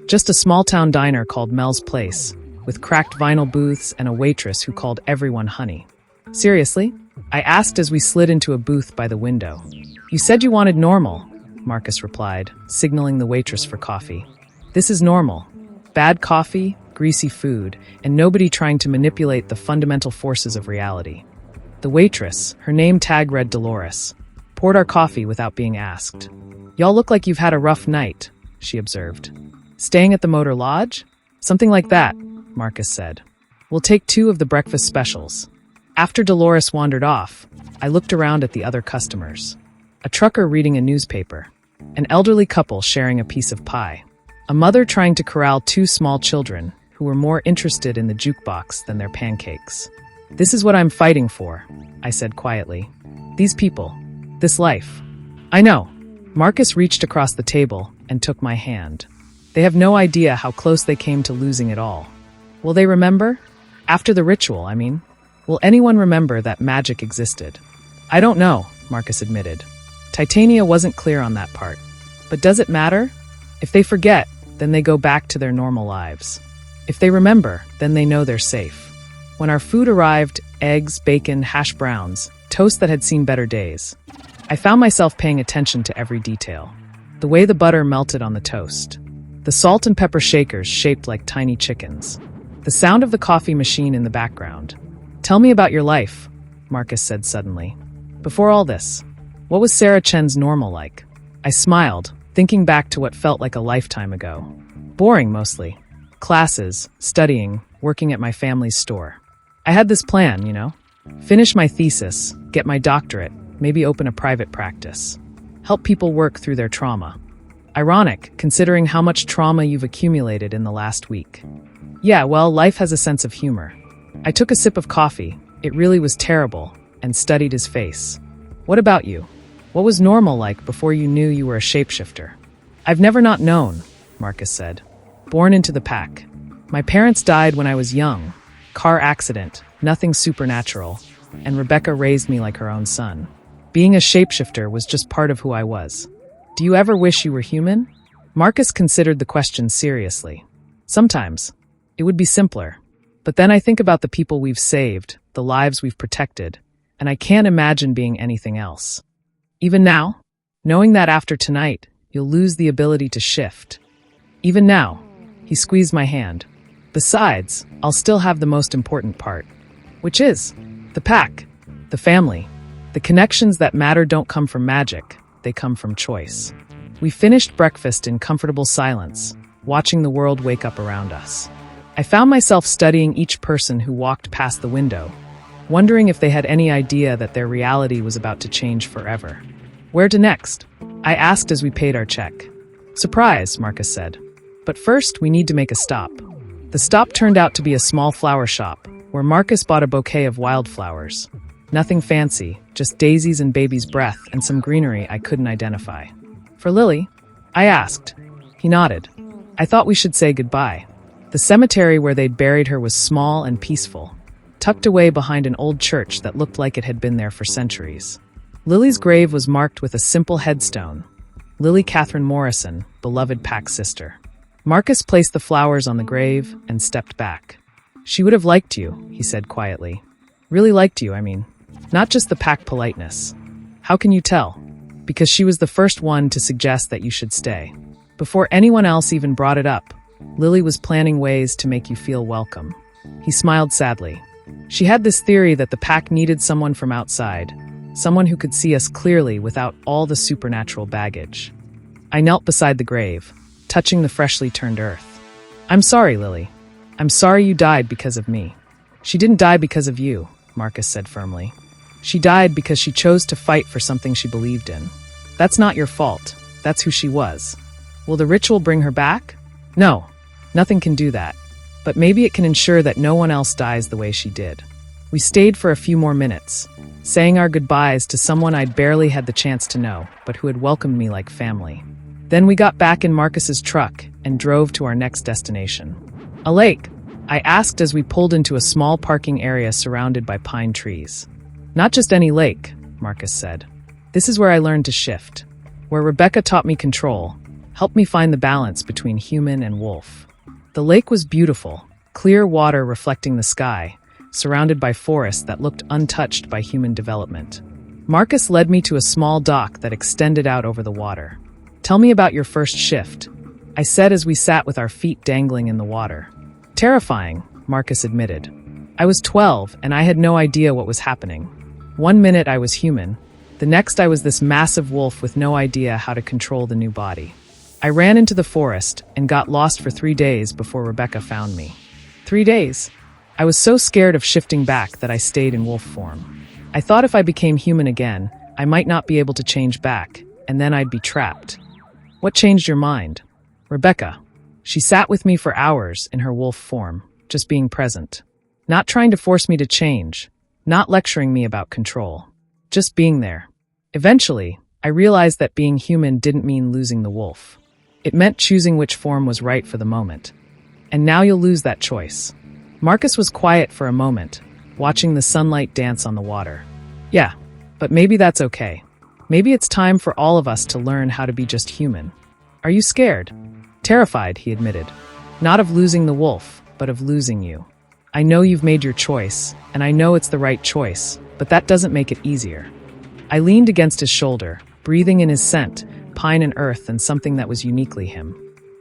Just a small-town diner called Mel's Place, with cracked vinyl booths and a waitress who called everyone honey. Seriously? I asked as we slid into a booth by the window. You said you wanted normal, Marcus replied, signaling the waitress for coffee. This is normal. Bad coffee, greasy food, and nobody trying to manipulate the fundamental forces of reality. The waitress, her name tag read Dolores, poured our coffee without being asked. Y'all look like you've had a rough night, she observed. Staying at the Motor Lodge? Something like that, Marcus said. We'll take 2 of the breakfast specials. After Dolores wandered off, I looked around at the other customers. A trucker reading a newspaper. An elderly couple sharing a piece of pie. A mother trying to corral 2 small children who were more interested in the jukebox than their pancakes. This is what I'm fighting for, I said quietly. These people. This life. I know. Marcus reached across the table and took my hand. They have no idea how close they came to losing it all. Will they remember? After the ritual, I mean. Will anyone remember that magic existed? I don't know, Marcus admitted. Titania wasn't clear on that part. But does it matter? If they forget, then they go back to their normal lives. If they remember, then they know they're safe. When our food arrived, eggs, bacon, hash browns, toast that had seen better days, I found myself paying attention to every detail. The way the butter melted on the toast. The salt and pepper shakers shaped like tiny chickens. The sound of the coffee machine in the background. Tell me about your life, Marcus said suddenly. Before all this, what was Sarah Chen's normal like? I smiled, thinking back to what felt like a lifetime ago. Boring, mostly. Classes, studying, working at my family's store. I had this plan, you know? Finish my thesis, get my doctorate, maybe open a private practice. Help people work through their trauma. Ironic, considering how much trauma you've accumulated in the last week. Yeah, well, life has a sense of humor. I took a sip of coffee, it really was terrible, and studied his face. What about you? What was normal like before you knew you were a shapeshifter? I've never not known, Marcus said. Born into the pack. My parents died when I was young. Car accident, nothing supernatural. And Rebecca raised me like her own son. Being a shapeshifter was just part of who I was. Do you ever wish you were human? Marcus considered the question seriously. Sometimes. It would be simpler. But then I think about the people we've saved, the lives we've protected, and I can't imagine being anything else. Even now, knowing that after tonight, you'll lose the ability to shift. Even now, he squeezed my hand. Besides, I'll still have the most important part, which is the pack, the family. The connections that matter don't come from magic, they come from choice. We finished breakfast in comfortable silence, watching the world wake up around us. I found myself studying each person who walked past the window, wondering if they had any idea that their reality was about to change forever. Where to next? I asked as we paid our check. Surprise, Marcus said. But first, we need to make a stop. The stop turned out to be a small flower shop, where Marcus bought a bouquet of wildflowers. Nothing fancy, just daisies and baby's breath and some greenery I couldn't identify. For Lily? I asked. He nodded. I thought we should say goodbye. The cemetery where they'd buried her was small and peaceful, tucked away behind an old church that looked like it had been there for centuries. Lily's grave was marked with a simple headstone. Lily Catherine Morrison, beloved pack sister. Marcus placed the flowers on the grave and stepped back. She would have liked you, he said quietly. Really liked you, I mean. Not just the pack politeness. How can you tell? Because she was the first one to suggest that you should stay. Before anyone else even brought it up, Lily was planning ways to make you feel welcome. He smiled sadly. She had this theory that the pack needed someone from outside, someone who could see us clearly without all the supernatural baggage. I knelt beside the grave, touching the freshly turned earth. I'm sorry, Lily. I'm sorry you died because of me. She didn't die because of you, Marcus said firmly. She died because she chose to fight for something she believed in. That's not your fault. That's who she was. Will the ritual bring her back? No, nothing can do that. But maybe it can ensure that no one else dies the way she did. We stayed for a few more minutes, saying our goodbyes to someone I'd barely had the chance to know, but who had welcomed me like family. Then we got back in Marcus's truck and drove to our next destination. A lake, I asked as we pulled into a small parking area surrounded by pine trees. Not just any lake, Marcus said. This is where I learned to shift, where Rebecca taught me control, helped me find the balance between human and wolf. The lake was beautiful, clear water reflecting the sky, surrounded by forests that looked untouched by human development. Marcus led me to a small dock that extended out over the water. Tell me about your first shift, I said as we sat with our feet dangling in the water. Terrifying, Marcus admitted. I was 12 and I had no idea what was happening. One minute I was human, the next I was this massive wolf with no idea how to control the new body. I ran into the forest and got lost for 3 days before Rebecca found me. 3 days? I was so scared of shifting back that I stayed in wolf form. I thought if I became human again, I might not be able to change back, and then I'd be trapped. What changed your mind? Rebecca. She sat with me for hours in her wolf form, just being present. Not trying to force me to change, not lecturing me about control. Just being there. Eventually, I realized that being human didn't mean losing the wolf. It meant choosing which form was right for the moment. And now you'll lose that choice. Marcus was quiet for a moment, watching the sunlight dance on the water. Yeah, but maybe that's okay. Maybe it's time for all of us to learn how to be just human. Are you scared? Terrified, he admitted. Not of losing the wolf, but of losing you. I know you've made your choice, and I know it's the right choice, but that doesn't make it easier. I leaned against his shoulder, breathing in his scent, pine and earth, and something that was uniquely him.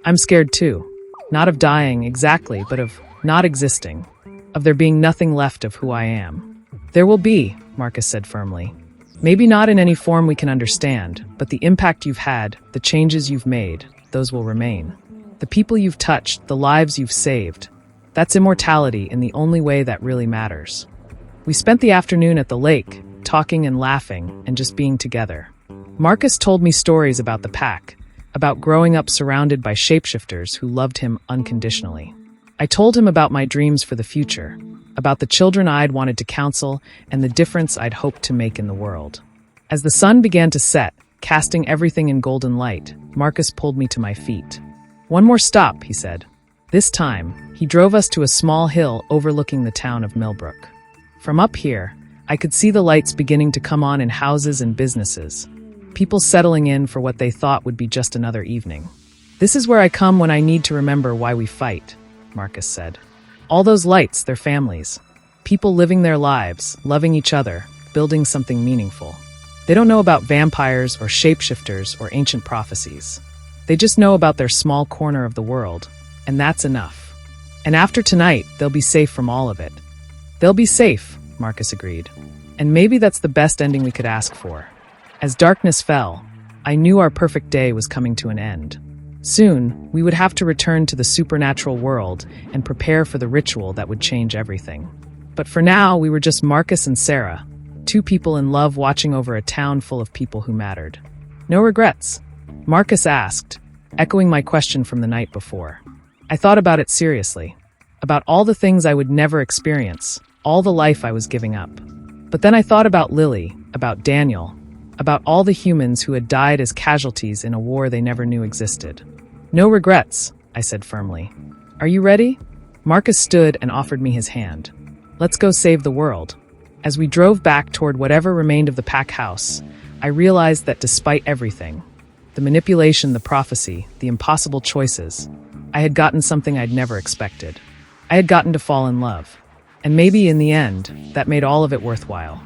I'm scared too. Not of dying, exactly, but of not existing. Of there being nothing left of who I am. There will be, Marcus said firmly. Maybe not in any form we can understand, but the impact you've had, the changes you've made, those will remain. The people you've touched, the lives you've saved. That's immortality in the only way that really matters. We spent the afternoon at the lake, talking and laughing, and just being together. Marcus told me stories about the pack, about growing up surrounded by shapeshifters who loved him unconditionally. I told him about my dreams for the future, about the children I'd wanted to counsel, and the difference I'd hoped to make in the world. As the sun began to set, casting everything in golden light, Marcus pulled me to my feet. "One more stop," he said. This time, he drove us to a small hill overlooking the town of Millbrook. From up here, I could see the lights beginning to come on in houses and businesses, people settling in for what they thought would be just another evening. "This is where I come when I need to remember why we fight," Marcus said. "All those lights, they're families. People living their lives, loving each other, building something meaningful. They don't know about vampires or shapeshifters or ancient prophecies. They just know about their small corner of the world, and that's enough. And after tonight, they'll be safe from all of it." "They'll be safe," Marcus agreed. "And maybe that's the best ending we could ask for." As darkness fell, I knew our perfect day was coming to an end. Soon, we would have to return to the supernatural world and prepare for the ritual that would change everything. But for now, we were just Marcus and Sarah, two people in love watching over a town full of people who mattered. "No regrets?" Marcus asked, echoing my question from the night before. I thought about it seriously, about all the things I would never experience, all the life I was giving up. But then I thought about Lily, about Daniel, about all the humans who had died as casualties in a war they never knew existed. "No regrets," I said firmly. "Are you ready?" Marcus stood and offered me his hand. "Let's go save the world." As we drove back toward whatever remained of the pack house, I realized that despite everything, the manipulation, the prophecy, the impossible choices, I had gotten something I'd never expected. I had gotten to fall in love. And maybe in the end, that made all of it worthwhile.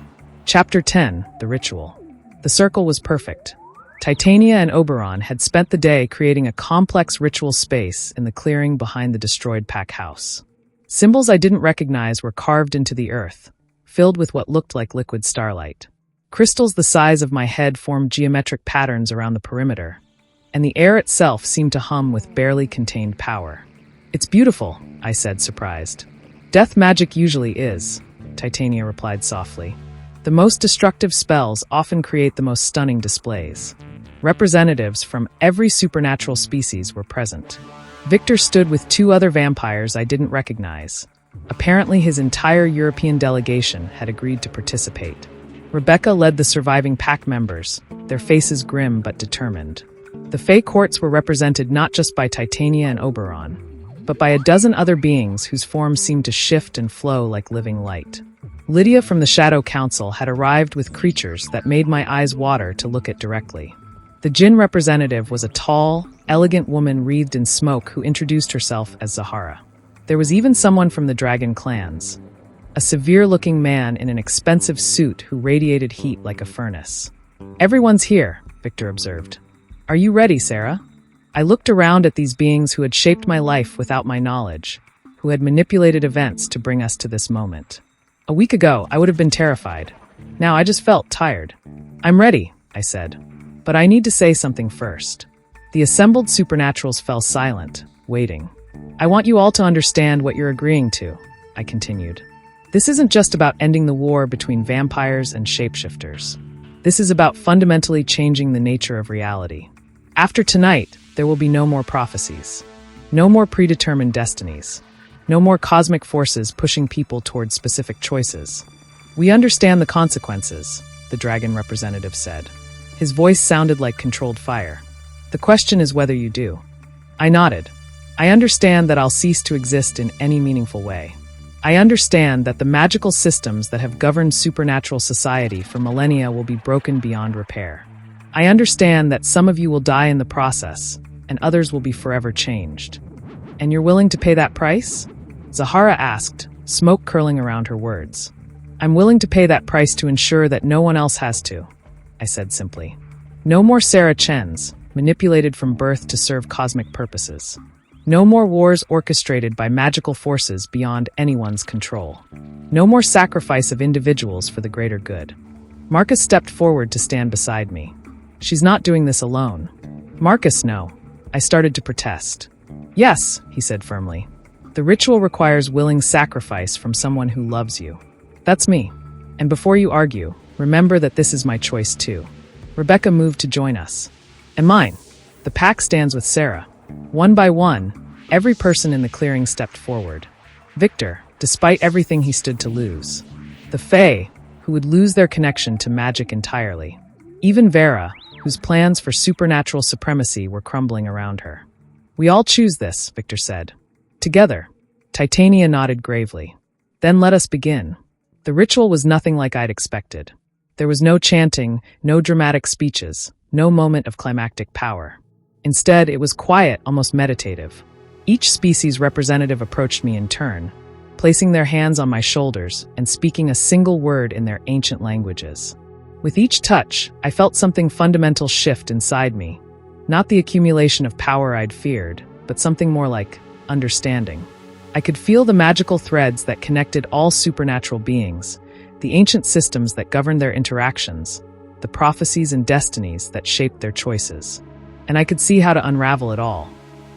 Chapter 10, The Ritual. The circle was perfect. Titania and Oberon had spent the day creating a complex ritual space in the clearing behind the destroyed pack house. Symbols I didn't recognize were carved into the earth, filled with what looked like liquid starlight. Crystals the size of my head formed geometric patterns around the perimeter, and the air itself seemed to hum with barely contained power. "It's beautiful," I said, surprised. "Death magic usually is," Titania replied softly. "The most destructive spells often create the most stunning displays." Representatives from every supernatural species were present. Victor stood with two other vampires I didn't recognize. Apparently his entire European delegation had agreed to participate. Rebecca led the surviving pack members, their faces grim but determined. The Fae courts were represented not just by Titania and Oberon, but by a dozen other beings whose forms seemed to shift and flow like living light. Lydia from the Shadow Council had arrived with creatures that made my eyes water to look at directly. The Jinn representative was a tall, elegant woman wreathed in smoke who introduced herself as Zahara. There was even someone from the Dragon clans, a severe-looking man in an expensive suit who radiated heat like a furnace. "Everyone's here," Victor observed. "Are you ready, Sarah?" I looked around at these beings who had shaped my life without my knowledge, who had manipulated events to bring us to this moment. A week ago, I would have been terrified. Now I just felt tired. "I'm ready," I said. "But I need to say something first." The assembled supernaturals fell silent, waiting. "I want you all to understand what you're agreeing to," I continued. "This isn't just about ending the war between vampires and shapeshifters. This is about fundamentally changing the nature of reality. After tonight, there will be no more prophecies, no more predetermined destinies, no more cosmic forces pushing people towards specific choices. We understand the consequences," the dragon representative said. His voice sounded like controlled fire. "The question is whether you do." I nodded. "I understand that I'll cease to exist in any meaningful way. I understand that the magical systems that have governed supernatural society for millennia will be broken beyond repair. I understand that some of you will die in the process, and others will be forever changed. And you're willing to pay that price?" Zahara asked, smoke curling around her words. "I'm willing to pay that price to ensure that no one else has to," I said simply. "No more Sarah Chens, manipulated from birth to serve cosmic purposes. No more wars orchestrated by magical forces beyond anyone's control. No more sacrifice of individuals for the greater good." Marcus stepped forward to stand beside me. "She's not doing this alone." "Marcus, no." I started to protest. "Yes," he said firmly. "The ritual requires willing sacrifice from someone who loves you. That's me. And before you argue, remember that this is my choice too." Rebecca moved to join us. "And mine." The pack stands with Sarah. One by one, every person in the clearing stepped forward. Victor, despite everything he stood to lose. The Fae, who would lose their connection to magic entirely. Even Vera, whose plans for supernatural supremacy were crumbling around her. We all choose this, Victor said. Together. Titania nodded gravely. Then let us begin. The ritual was nothing like I'd expected. There was no chanting, no dramatic speeches, no moment of climactic power. Instead, it was quiet, almost meditative. Each species representative approached me in turn, placing their hands on my shoulders and speaking a single word in their ancient languages. With each touch, I felt something fundamental shift inside me. Not the accumulation of power I'd feared, but something more like understanding. I could feel the magical threads that connected all supernatural beings, the ancient systems that governed their interactions, the prophecies and destinies that shaped their choices. And I could see how to unravel it all.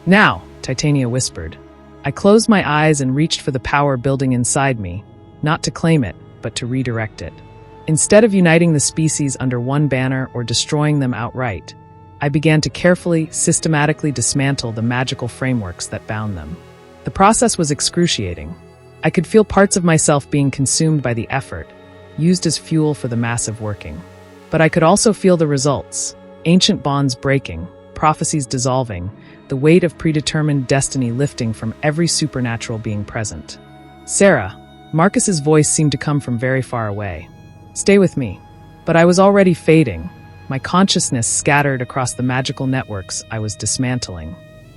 Now, Titania whispered. I closed my eyes and reached for the power building inside me, not to claim it, but to redirect it. Instead of uniting the species under one banner or destroying them outright, I began to carefully, systematically dismantle the magical frameworks that bound them. The process was excruciating. I could feel parts of myself being consumed by the effort, used as fuel for the massive working. But I could also feel the results: ancient bonds breaking, prophecies dissolving, the weight of predetermined destiny lifting from every supernatural being present. Sarah, Marcus's voice seemed to come from very far away. Stay with me. But I was already fading, my consciousness scattered across the magical networks I was dismantling.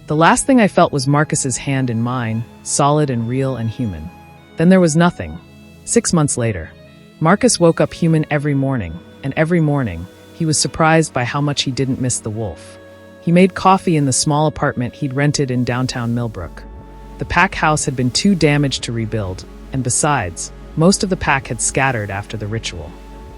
The last thing I felt was Marcus's hand in mine, solid and real and human. Then there was nothing. 6 months later, Marcus woke up human every morning, and every morning, he was surprised by how much he didn't miss the wolf. He made coffee in the small apartment he'd rented in downtown Millbrook. The pack house had been too damaged to rebuild, and besides, most of the pack had scattered after the ritual.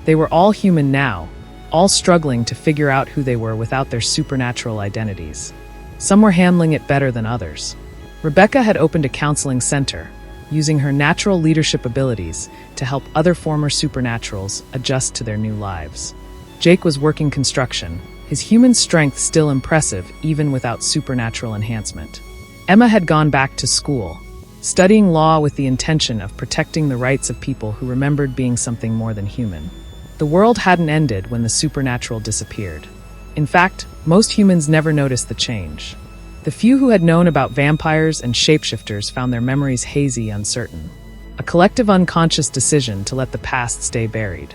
They were all human now, all struggling to figure out who they were without their supernatural identities. Some were handling it better than others. Rebecca had opened a counseling center, using her natural leadership abilities to help other former supernaturals adjust to their new lives. Jake was working construction, his human strength still impressive even without supernatural enhancement. Emma had gone back to school, studying law with the intention of protecting the rights of people who remembered being something more than human. The world hadn't ended when the supernatural disappeared. In fact, most humans never noticed the change. The few who had known about vampires and shapeshifters found their memories hazy, uncertain. A collective unconscious decision to let the past stay buried.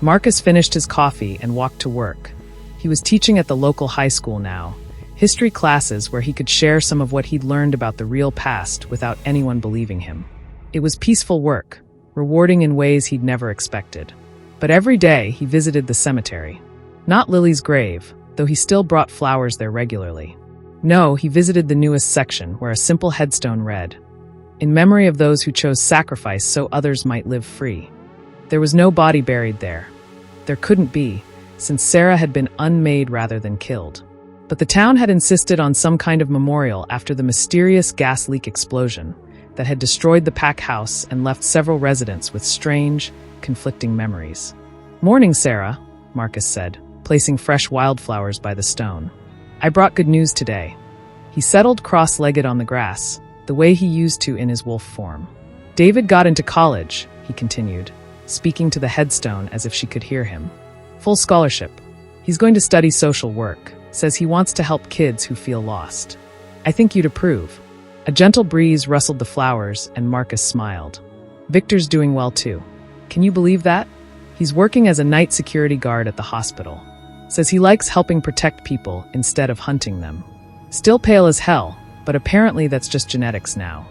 Marcus finished his coffee and walked to work. He was teaching at the local high school now, history classes where he could share some of what he'd learned about the real past without anyone believing him. It was peaceful work, rewarding in ways he'd never expected. But every day he visited the cemetery. Not Lily's grave, though he still brought flowers there regularly. No, he visited the newest section where a simple headstone read, "In memory of those who chose sacrifice so others might live free." There was no body buried there. There couldn't be, since Sarah had been unmade rather than killed. But the town had insisted on some kind of memorial after the mysterious gas leak explosion that had destroyed the pack house and left several residents with strange, conflicting memories. "Morning, Sarah," Marcus said, placing fresh wildflowers by the stone. "I brought good news today." He settled cross-legged on the grass, the way he used to in his wolf form. "David got into college," he continued, speaking to the headstone as if she could hear him. "Full scholarship. He's going to study social work. Says he wants to help kids who feel lost. I think you'd approve." A gentle breeze rustled the flowers, and Marcus smiled. "Victor's doing well too. Can you believe that? He's working as a night security guard at the hospital. Says he likes helping protect people instead of hunting them. Still pale as hell, but apparently that's just genetics now."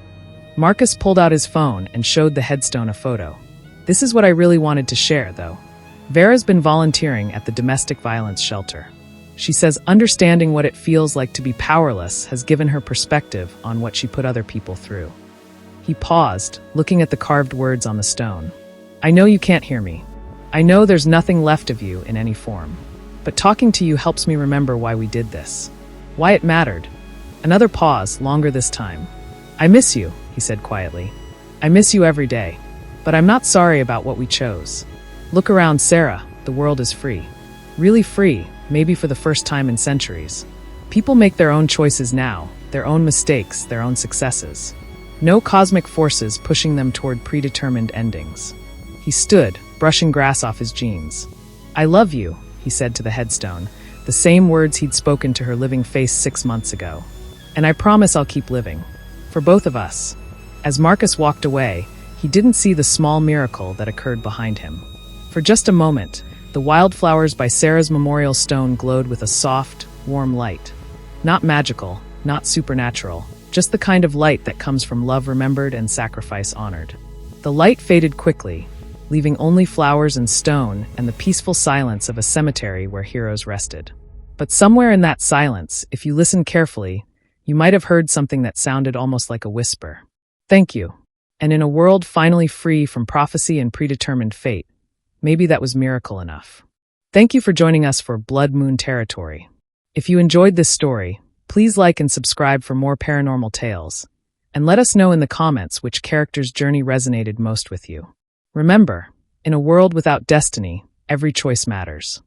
Marcus pulled out his phone and showed the headstone a photo. "This is what I really wanted to share, though. Vera's been volunteering at the domestic violence shelter. She says understanding what it feels like to be powerless has given her perspective on what she put other people through." He paused, looking at the carved words on the stone. "I know you can't hear me. I know there's nothing left of you in any form. But talking to you helps me remember why we did this. Why it mattered." Another pause, longer this time. "I miss you," he said quietly. "I miss you every day. But I'm not sorry about what we chose. Look around, Sarah. The world is free. Really free, maybe for the first time in centuries. People make their own choices now, their own mistakes, their own successes. No cosmic forces pushing them toward predetermined endings." He stood, brushing grass off his jeans. "I love you," he said to the headstone, the same words he'd spoken to her living face 6 months ago. And I promise I'll keep living. For both of us. As Marcus walked away, he didn't see the small miracle that occurred behind him. For just a moment, the wildflowers by Sarah's memorial stone glowed with a soft, warm light. Not magical, not supernatural, just the kind of light that comes from love remembered and sacrifice honored. The light faded quickly, leaving only flowers and stone and the peaceful silence of a cemetery where heroes rested. But somewhere in that silence, if you listen carefully, you might have heard something that sounded almost like a whisper. Thank you. And in a world finally free from prophecy and predetermined fate, maybe that was miracle enough. Thank you for joining us for Blood Moon Territory. If you enjoyed this story, please like and subscribe for more paranormal tales. And let us know in the comments which character's journey resonated most with you. Remember, in a world without destiny, every choice matters.